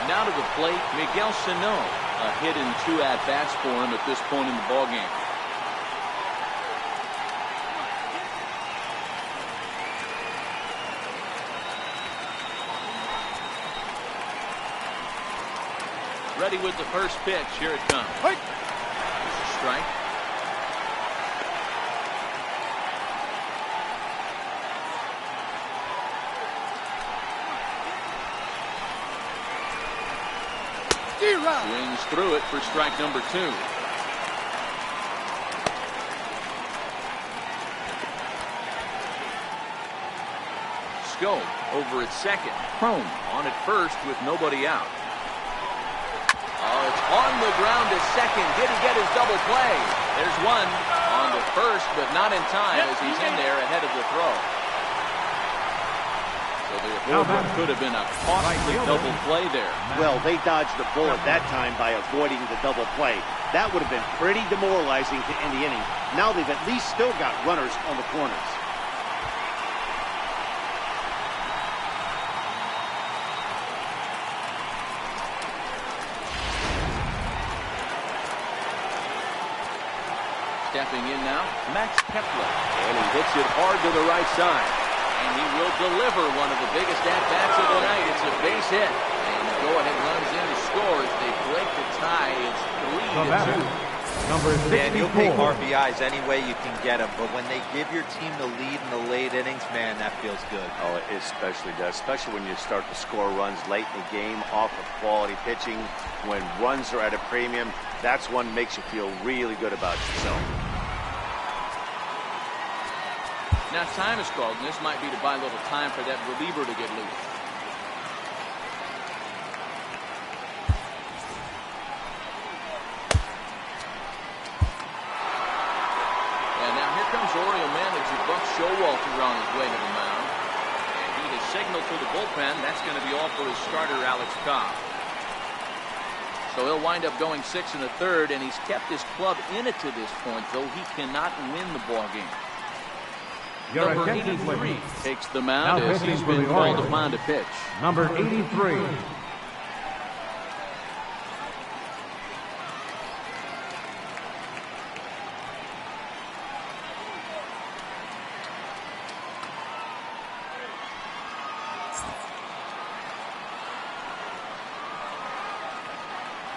Now to the plate, Miguel Sano. A hit in 2 at-bats for him at this point in the ballgame. Ready with the first pitch. Here it comes. There's a strike. Swings through it for strike number 2. Scope over at second. Chrome on at first with nobody out. Oh, it's on the ground to second. Did he get his double play? There's one on the first, but not in time as he's in there ahead of the throw. So there could have been a costly double play there. Well, they dodged the bullet that time by avoiding the double play. That would have been pretty demoralizing to end the inning. Now they've at least still got runners on the corners. Stepping in now, Max Kepler. And he hits it hard to the right side. And he will deliver one of the biggest at-bats of the night. It's a base hit. And the go-ahead runs in to score as they break the tie. It's 3-2. Number 64. Man, you'll take RBIs any way you can get them, but when they give your team the lead in the late innings, man, that feels good. Oh, it especially does, especially when you start to score runs late in the game off of quality pitching. When runs are at a premium, that's one makes you feel really good about yourself. Now time is called, and this might be to buy a little time for that reliever to get loose. And now here comes Oriole manager Buck Showalter on his way to the mound. And he has signaled to the bullpen. That's going to be all for his starter, Alex Cobb. So he'll wind up going 6 1/3, and he's kept his club in it to this point, though he cannot win the ball game. Number 83 takes the mound as he's been called upon to pitch. Number 83.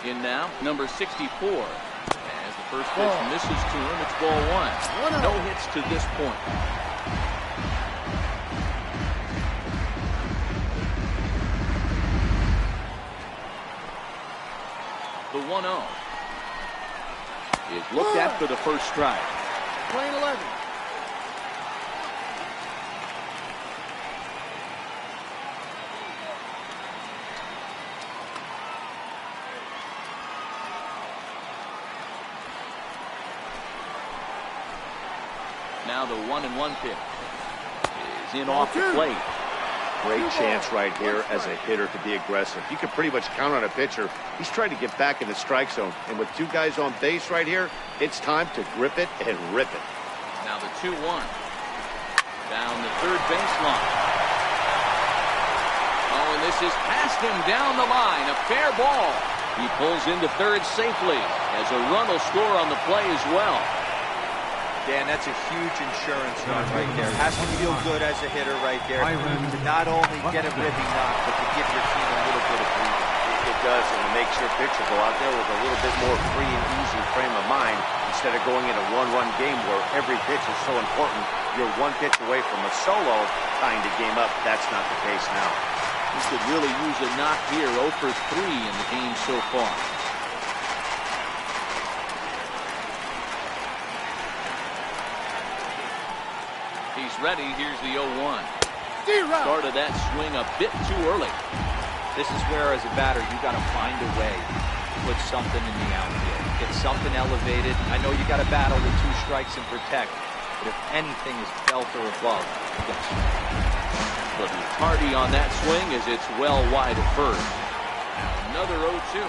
In now, number 64. As the first pitch misses to him, it's ball 1. No hits to this point. The 1-0 is looked at for the first strike. Playing 11. Now the 1-1 pitch is in off the plate. Great chance right here as a hitter to be aggressive. You can pretty much count on a pitcher. He's trying to get back in the strike zone. And with two guys on base right here, it's time to grip it and rip it. Now the 2-1. Down the third baseline. Oh, and this is past him down the line. A fair ball. He pulls into third safely as a run will score on the play as well. Dan, that's a huge insurance run right there. Has to feel good as a hitter right there to not only get a ripping knock, but to give your team a little bit of breathing. It does, and it makes your pitcher go out there with a little bit more free and easy frame of mind instead of going in a one-run game where every pitch is so important. You're one pitch away from a solo kind of game up. That's not the case now. He could really use a knock here. 0 for 3 in the game so far. He's ready. Here's the 0-1. Started that swing a bit too early. This is where, as a batter, you got to find a way to put something in the outfield. Get something elevated. I know you got to battle with 2 strikes and protect, but if anything is belt or above, you got to strike. But Marcotte on that swing as it's well wide at first. Another 0-2.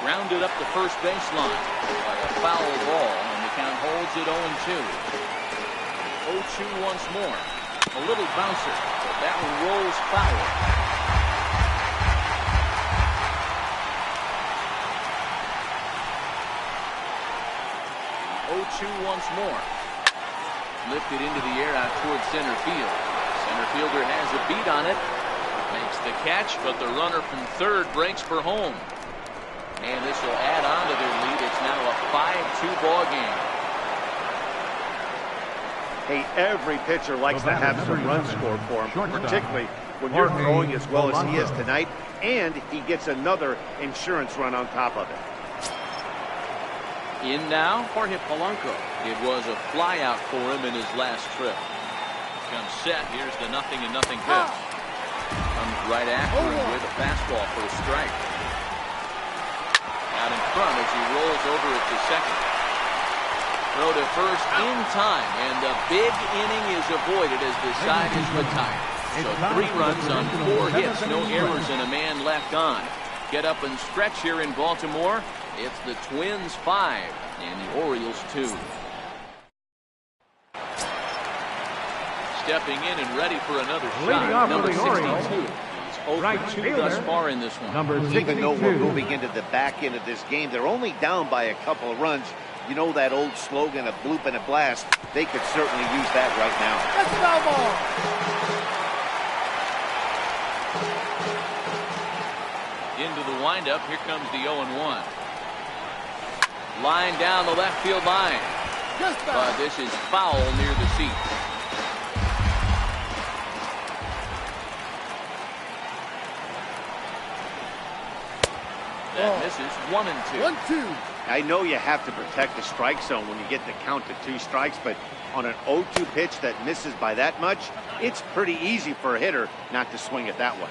Grounded up the first baseline by a foul ball, and the count holds at 0-2. 0-2 once more. A little bouncer, but that one rolls foul. 0-2 once more. Lifted into the air out towards center field. Center fielder has a beat on it. Makes the catch, but the runner from third breaks for home. And this will add on to their lead. It's now a 5-2 ball game. Hey, every pitcher likes to have some runs scored for him, particularly when you're throwing as well as he is tonight, and he gets another insurance run on top of it. In now, Jorge Polanco. It was a flyout for him in his last trip. Comes set. Here's the 0-0 pitch. Comes right after him with a fastball for a strike. Out in front as he rolls over it to second. Throw to first in time, and the big inning is avoided as the side is retired. So 3 runs on 4 hits, no errors, and a man left on. Get up and stretch here in Baltimore. It's the Twins 5 and the Orioles 2. Stepping in and ready for another shot. Number 62. He's 0 for 2 thus far in this one. Even though we're moving into the back end of this game, they're only down by a couple of runs. You know that old slogan, a bloop and a blast. They could certainly use that right now. That's an out ball. Into the windup. Here comes the 0-1. Line down the left field line. But this is foul near the seat. That misses. 1-2. 1-2. I know you have to protect the strike zone when you get the count to 2 strikes, but on an 0-2 pitch that misses by that much, it's pretty easy for a hitter not to swing it that way.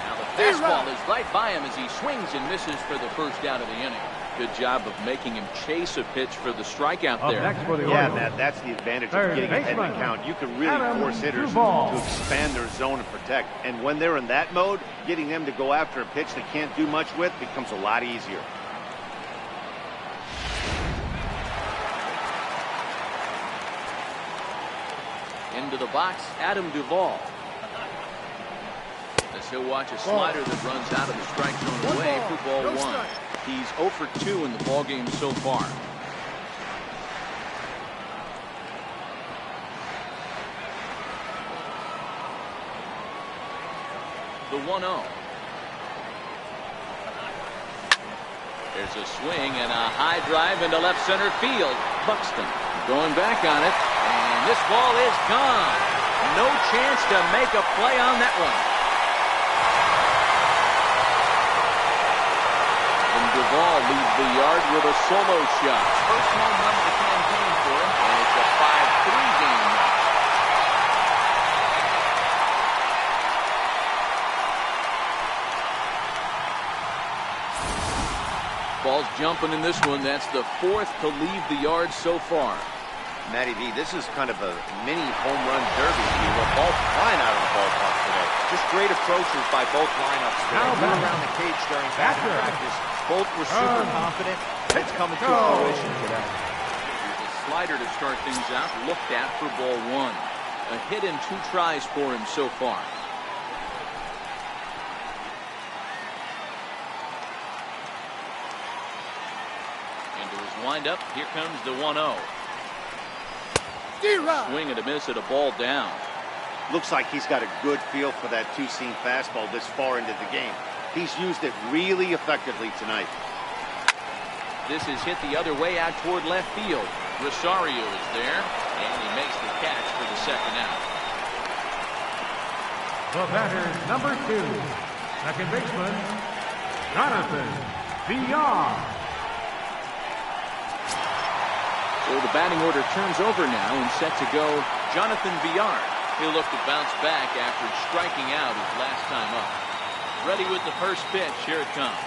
Now the fastball is right by him as he swings and misses for the first out of the inning. Good job of making him chase a pitch for the strikeout there. Yeah, Matt, that's the advantage of getting ahead in the count. You can really force hitters to expand their zone and protect. And when they're in that mode, getting them to go after a pitch they can't do much with becomes a lot easier. Into the box, Adam Duvall. As he'll watch a slider that runs out of the strike zone away for ball 1. He's 0 for 2 in the ballgame so far. The 1-0. There's a swing and a high drive into left center field. Buxton going back on it, and this ball is gone. No chance to make a play on that one. Duvall leads the yard with a solo shot. First home run of the campaign for him, and it's a 5-3 game now. Ball's jumping in this one. That's the 4th to leave the yard so far. Matty V, this is kind of a mini home run derby. You have ball flying out of the ballpark today. Just great approaches by both lineups today. Went around the cage during batting practice. Both were super confident. It's coming to fruition today. Here's a slider to start things out. Looked at for ball 1. A hit in 2 tries for him so far. Into his windup. Here comes the 1-0. Swing and a miss at a ball down. Looks like he's got a good feel for that two-seam fastball this far into the game. He's used it really effectively tonight. This is hit the other way out toward left field. Rosario is there, and he makes the catch for the second out. The batter, number 2, second baseman, Jonathan Villar. So the batting order turns over now and set to go Jonathan Villar. He'll look to bounce back after striking out his last time up. Ready with the first pitch. Here it comes.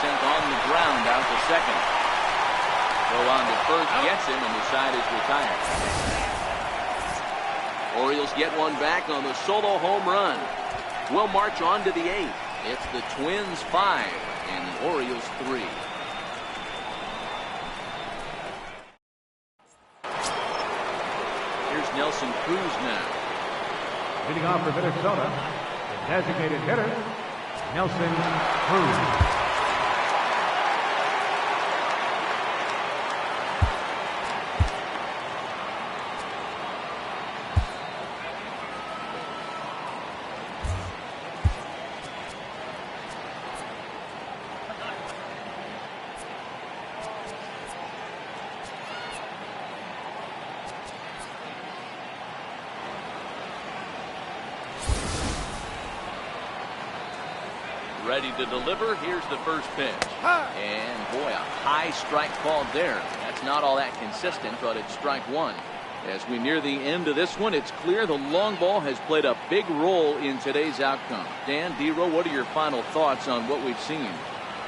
Sent on the ground out to second. Go on to first, gets him, and the side is retired. Orioles get one back on the solo home run. We'll march on to the 8th. It's the Twins 5 and the Orioles 3. Here's Nelson Cruz now. Leading off for Minnesota, the designated hitter, Nelson Cruz. Ready to deliver. Here's the first pitch. And boy, a high strike called there. That's not all that consistent, but it's strike 1. As we near the end of this one, it's clear the long ball has played a big role in today's outcome. Dan, D-Row, what are your final thoughts on what we've seen?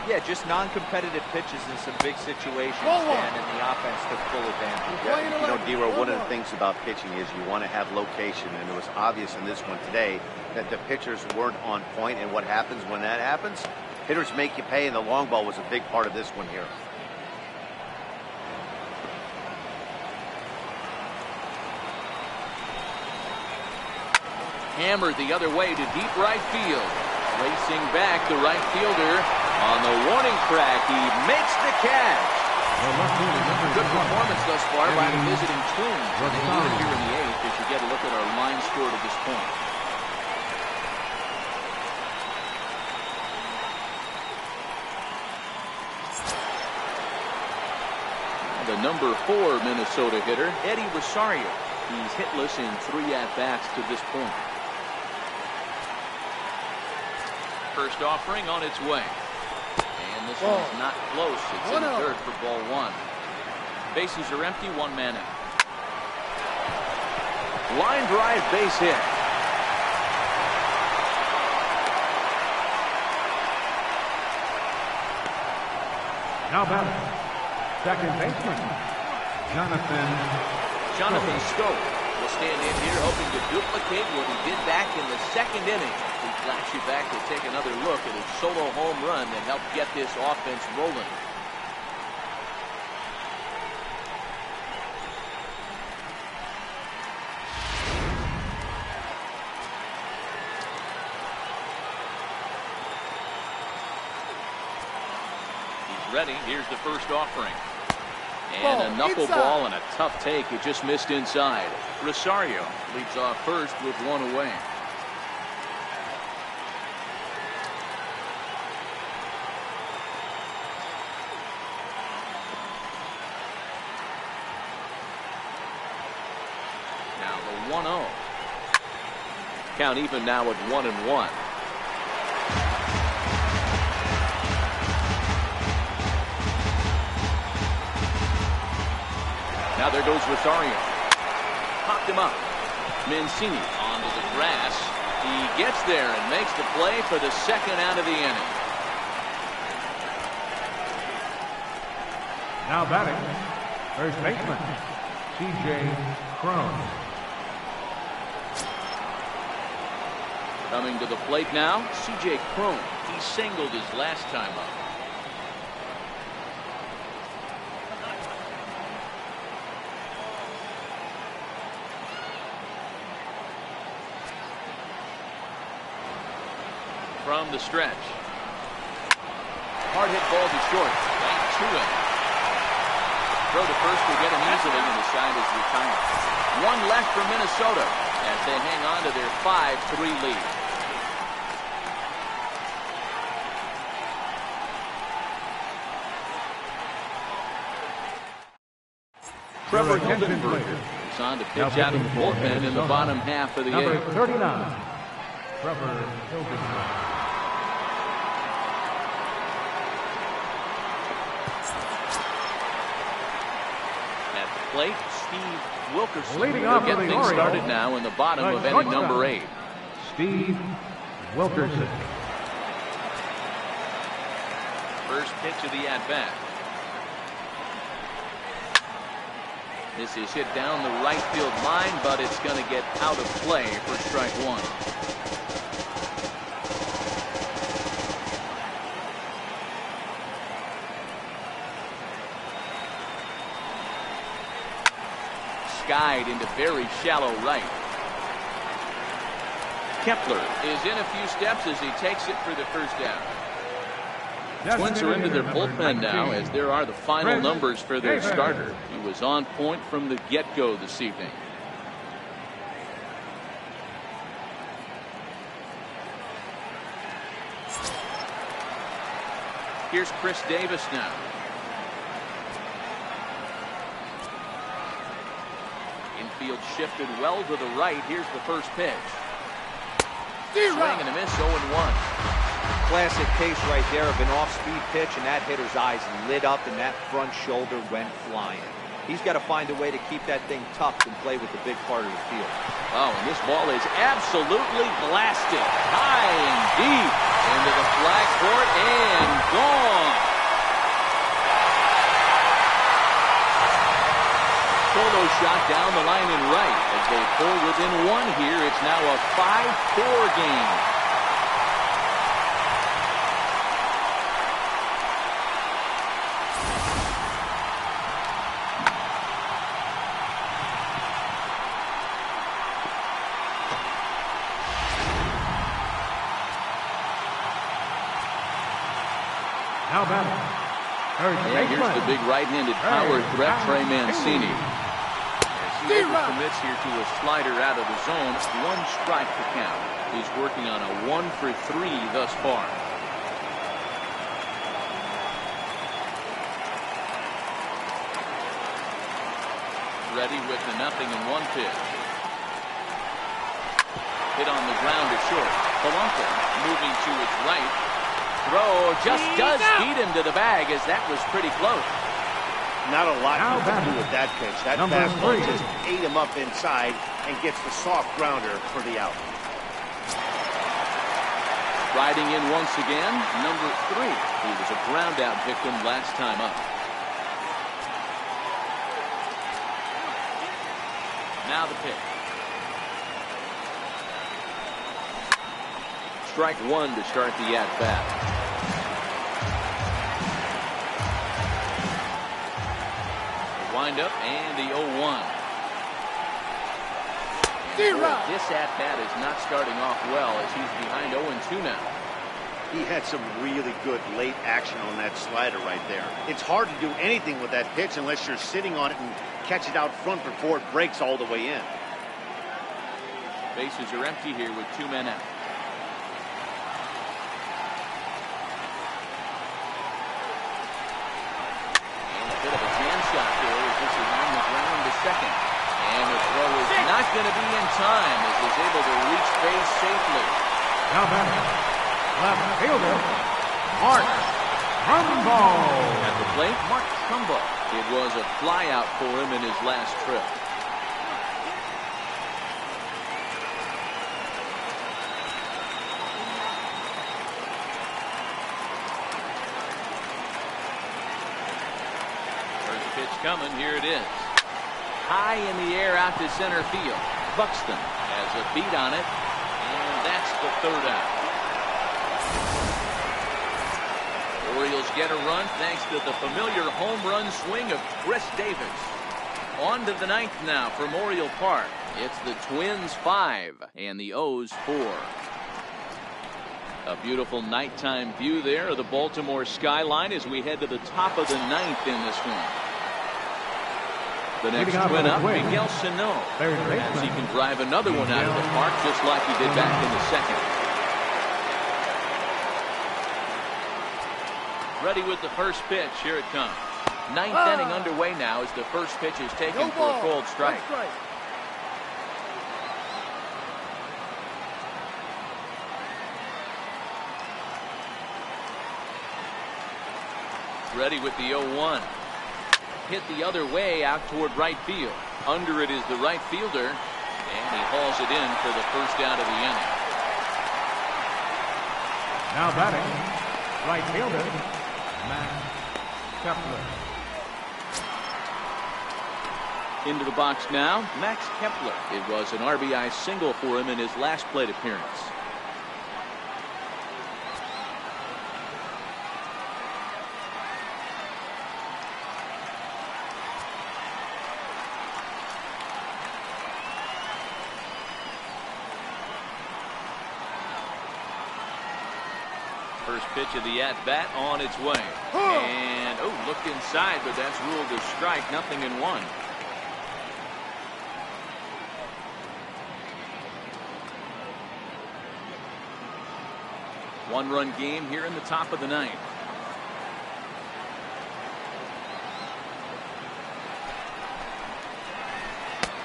Yeah, just non-competitive pitches in some big situations, Dan, and the offense took full advantage. Yeah, you know, D-Row, one of the things about pitching is you want to have location, and it was obvious in this one today that the pitchers weren't on point, and what happens when that happens? Hitters make you pay, and the long ball was a big part of this one here. Hammered the other way to deep right field. Racing back, the right fielder on the warning track. He makes the catch. Good performance thus far by the visiting Twins. And they lead here in the 8th as you get a look at our line score to this point. The number 4 Minnesota hitter, Eddie Rosario. He's hitless in 3 at-bats to this point. First offering on its way. And this one's not close. It's in third for ball 1. Bases are empty, 1 man out. Line drive base hit. Now batting, second baseman, Jonathan Stowe will stand in here hoping to duplicate what he did back in the 2nd inning. He flashed you back to take another look at his solo home run that helped get this offense rolling. He's ready. Here's the first offering. And a knuckleball and a tough take. It just missed inside. Rosario leads off first with 1 away. Now the 1-0. Count even now at 1-1. Now there goes Rosario. Popped him up. Mancini onto the grass. He gets there and makes the play for the 2nd out of the inning. Now batting, first baseman, C.J. Cron. Coming to the plate now, C.J. Cron. He singled his last time up. From the stretch. Hard hit ball to short. Back to it. Throw to first will get him easily, and the side is retired. One left for Minnesota as they hang on to their 5-3 lead. Trevor Hildenberg is on to pitch out of the bullpen in the bottom half of the Number eighth. 39, Trevor Hildenberg. At the plate, Steve Wilkerson Leading will off get for the things Orioles, started now in the bottom the of inning shortstop, number 8. Steve Wilkerson. First pitch of the at-bat. This is hit down the right field line, but it's going to get out of play for strike one. Skied into very shallow right. Kepler is in a few steps as he takes it for the first down. Twins are into their bullpen now, as there are the final numbers for their starter. He was on point from the get-go this evening. Here's Chris Davis now. Infield shifted well to the right. Here's the first pitch. Swing and a miss, 0-1. Classic case right there of an off-speed pitch, and that hitter's eyes lit up and that front shoulder went flying. He's got to find a way to keep that thing tucked and play with the big part of the field. Oh, and this ball is absolutely blasted high and deep into the flag court and gone. Solo shot down the line and right as they pull within one here. It's now a 5-4 game. Now batting, third And here's baseman, the big right-handed power threat, Trey Mancini. As he commits here to a slider out of the zone, 1 strike to count. He's working on a 1-for-3 thus far. Ready with the 0-1 pitch. Hit on the ground to short. Polanco moving to his right. Throw just does beat him to the bag, as that was pretty close. Not a lot Now you can do batting, with that pitch. That number fastball 3. just ate him up inside and gets the soft grounder for the out. Riding in once again, number 3. He was a ground out victim last time up. Now the pitch. Strike 1 to start the at-bat. Wind up and the 0-1. This at-bat is not starting off well, as he's behind 0-2 now. He had some really good late action on that slider right there. It's hard to do anything with that pitch unless you're sitting on it and catch it out front before it breaks all the way in. Bases are empty here with 2 men out. Bit of a jam shot there as this is on the ground to second. And the throw is not going to be in time as he's able to reach base safely. Now batting, left fielder, Mark Trumbo. At the plate, Mark Trumbo. It was a flyout for him in his last trip. It's coming. Here it is. High in the air out to center field. Buxton has a beat on it, and that's the third out. Orioles get a run thanks to the familiar home run swing of Chris Davis. On to the ninth now from Oriole Park. It's the Twins 5 and the O's 4. A beautiful nighttime view there of the Baltimore skyline as we head to the top of the ninth in this one. The next twin up, Miguel Sano, as he can drive another one out of the park just like he did back in the second. Ready with the first pitch. Here it comes. Ninth inning underway now as the first pitch is taken for a called strike. Ready with the 0-1. Hit the other way out toward right field. Under it is the right fielder, and he hauls it in for the first out of the inning. Now batting, right fielder, Max Kepler. Into the box now, Max Kepler. It was an RBI single for him in his last plate appearance. First pitch of the at-bat on its way. And, looked inside, but that's ruled a strike. Nothing in one. One-run game here in the top of the ninth.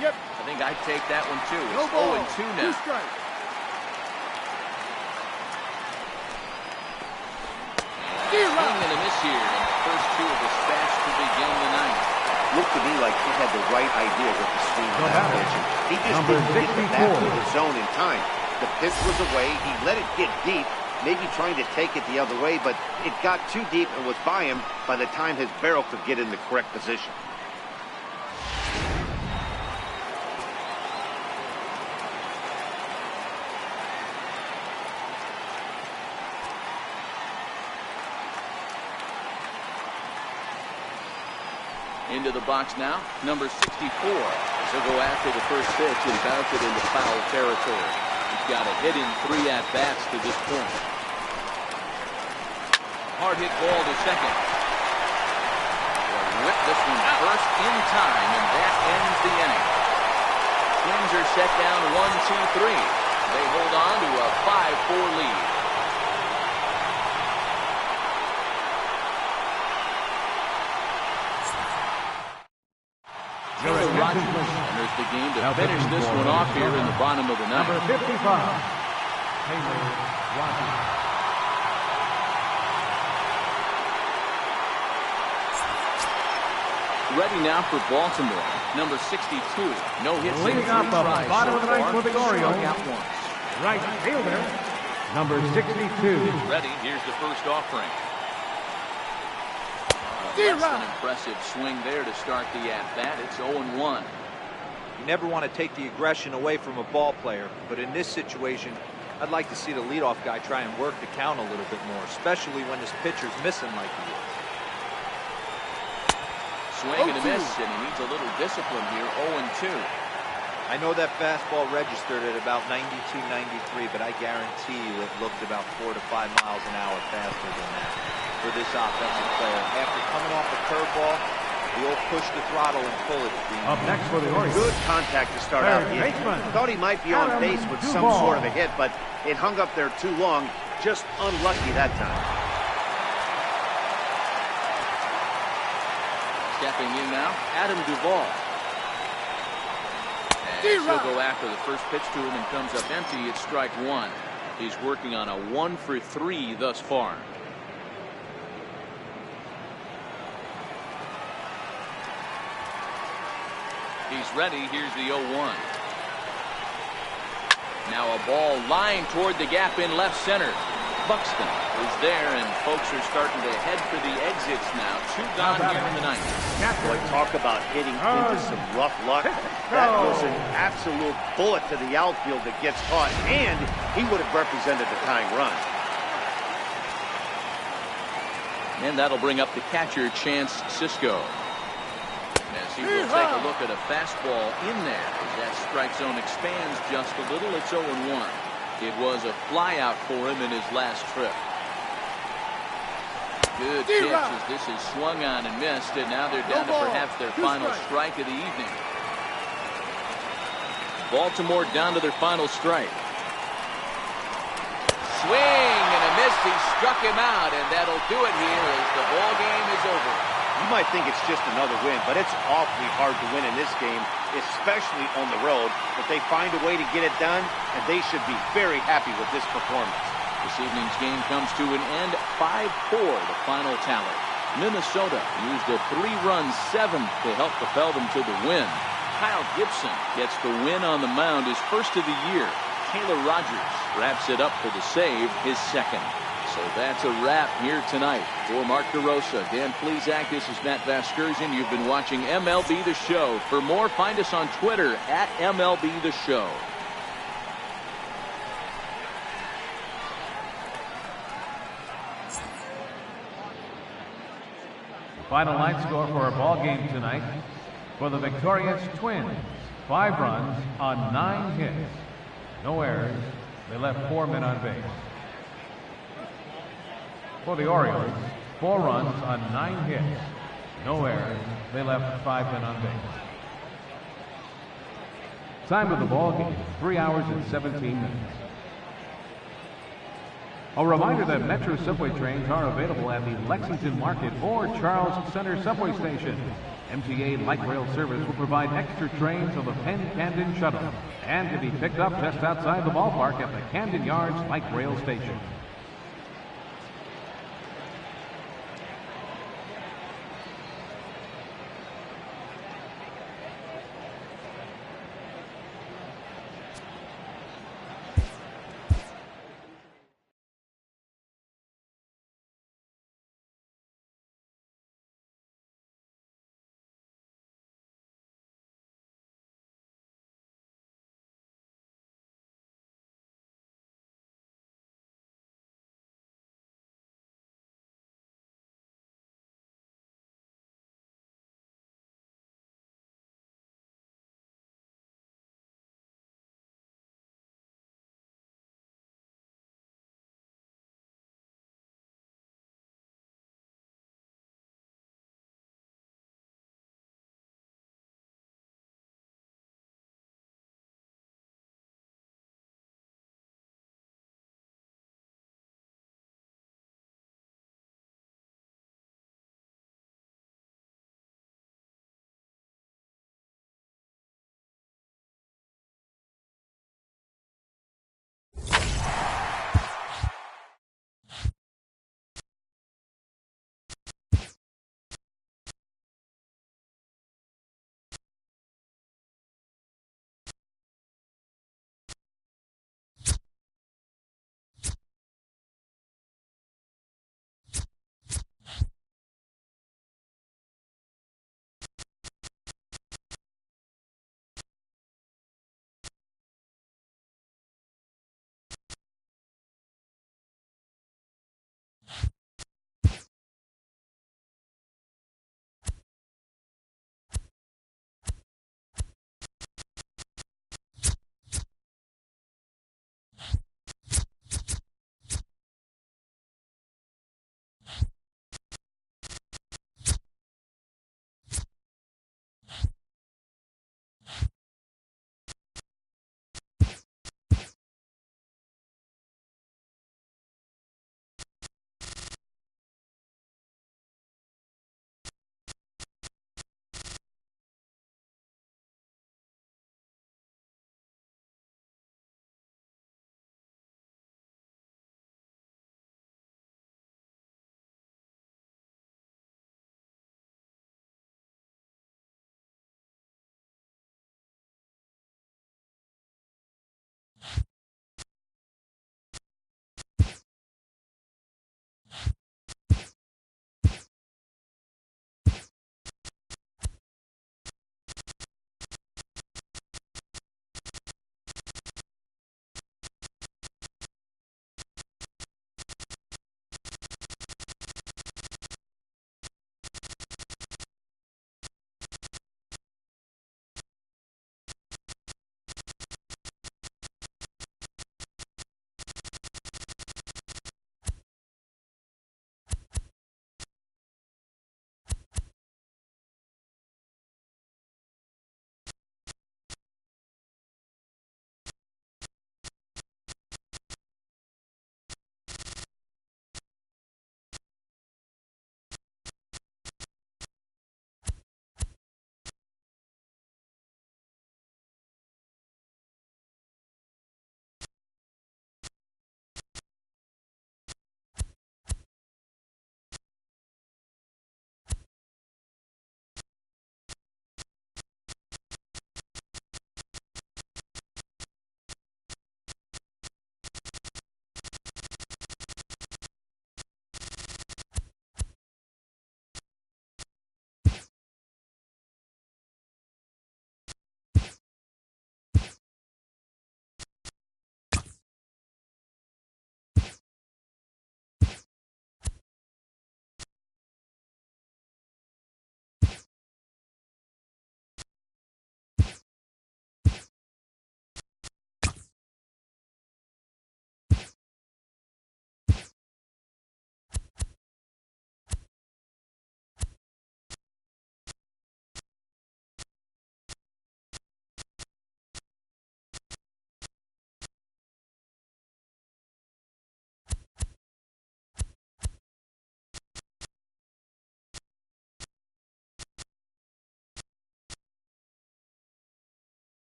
Yep. I think I'd take that one, too. It's 0-2 now. Swing and a miss here in the first two of the stacks to begin the ninth. Looked to me like he had the right idea with the swing of that pitch. He just didn't get the bat to the zone in time. The pitch was away. He let it get deep, maybe trying to take it the other way, but it got too deep and was by him by the time his barrel could get in the correct position. Into the box now, number 64. He'll go after the first pitch and bounce it into foul territory. He's got a hit in 3 at-bats to this point. Hard hit ball to second. Will whip this one first in time, and that ends the inning. Twins are set down 1-2-3. They hold on to a 5-4 lead. And there's the game to finish this one off here in the bottom of the ninth. Number 55, Tyler Marcotte. Ready now for Baltimore, number 62. No hits in 3 Leading up on the bottom of the ninth for the Orioles, right fielder, number 62. Ready, here's the first offering. That's an impressive swing there to start the at-bat. It's 0-1. You never want to take the aggression away from a ball player, but in this situation, I'd like to see the leadoff guy try and work the count a little bit more, especially when this pitcher's missing like he is. Swing and a miss, and he needs a little discipline here. 0-2. I know that fastball registered at about 92, 93, but I guarantee you it looked about 4 to 5 miles an hour faster than that for this offensive player. After coming off the curveball, he'll push the throttle and pull it. Up next for the Orioles, Good contact to start out. He thought he might be on base with some sort of a hit, but it hung up there too long. Just unlucky that time. Stepping in now, Adam Duvall. And he'll go after the first pitch to him and comes up empty. It's strike one. He's working on a 1 for 3 thus far. He's ready. Here's the 0-1. Now a ball lined toward the gap in left center. Buxton is there, and folks are starting to head for the exits now. 2 gone here in the ninth. Boy, talk about hitting into some rough luck. That was an absolute bullet to the outfield that gets caught, and he would have represented the tying run. And that'll bring up the catcher, Chance Sisco. As he will take a look at a fastball in there as that strike zone expands just a little. It's 0-1. It was a flyout for him in his last trip. Good pitch as this is swung on and missed, and now they're down to perhaps their final strike of the evening. Baltimore down to their final strike. Swing and a miss. He struck him out, and that'll do it here as the ball game is over. You might think it's just another win, but it's awfully hard to win in this game, especially on the road. But they find a way to get it done, and they should be very happy with this performance. This evening's game comes to an end, 5-4, the final tally. Minnesota used a 3-run seventh to help propel them to the win. Kyle Gibson gets the win on the mound, his first of the year. Taylor Rogers wraps it up for the save, his second. So that's a wrap here tonight. For Mark DeRosa, Dan Plesac, this is Matt Vasgersian. You've been watching MLB The Show. For more, find us on Twitter at MLB The Show. Final line score for our ball game tonight. For the victorious Twins, 5 runs on 9 hits. No errors. They left 4 men on base. For the Orioles, 4 runs on 9 hits. No errors. They left 5 men on base. Time of the ball game, 3 hours and 17 minutes. A reminder that Metro subway trains are available at the Lexington Market or Charles Center subway station. MTA light rail service will provide extra trains on the Penn Camden shuttle and can be picked up just outside the ballpark at the Camden Yards light rail station.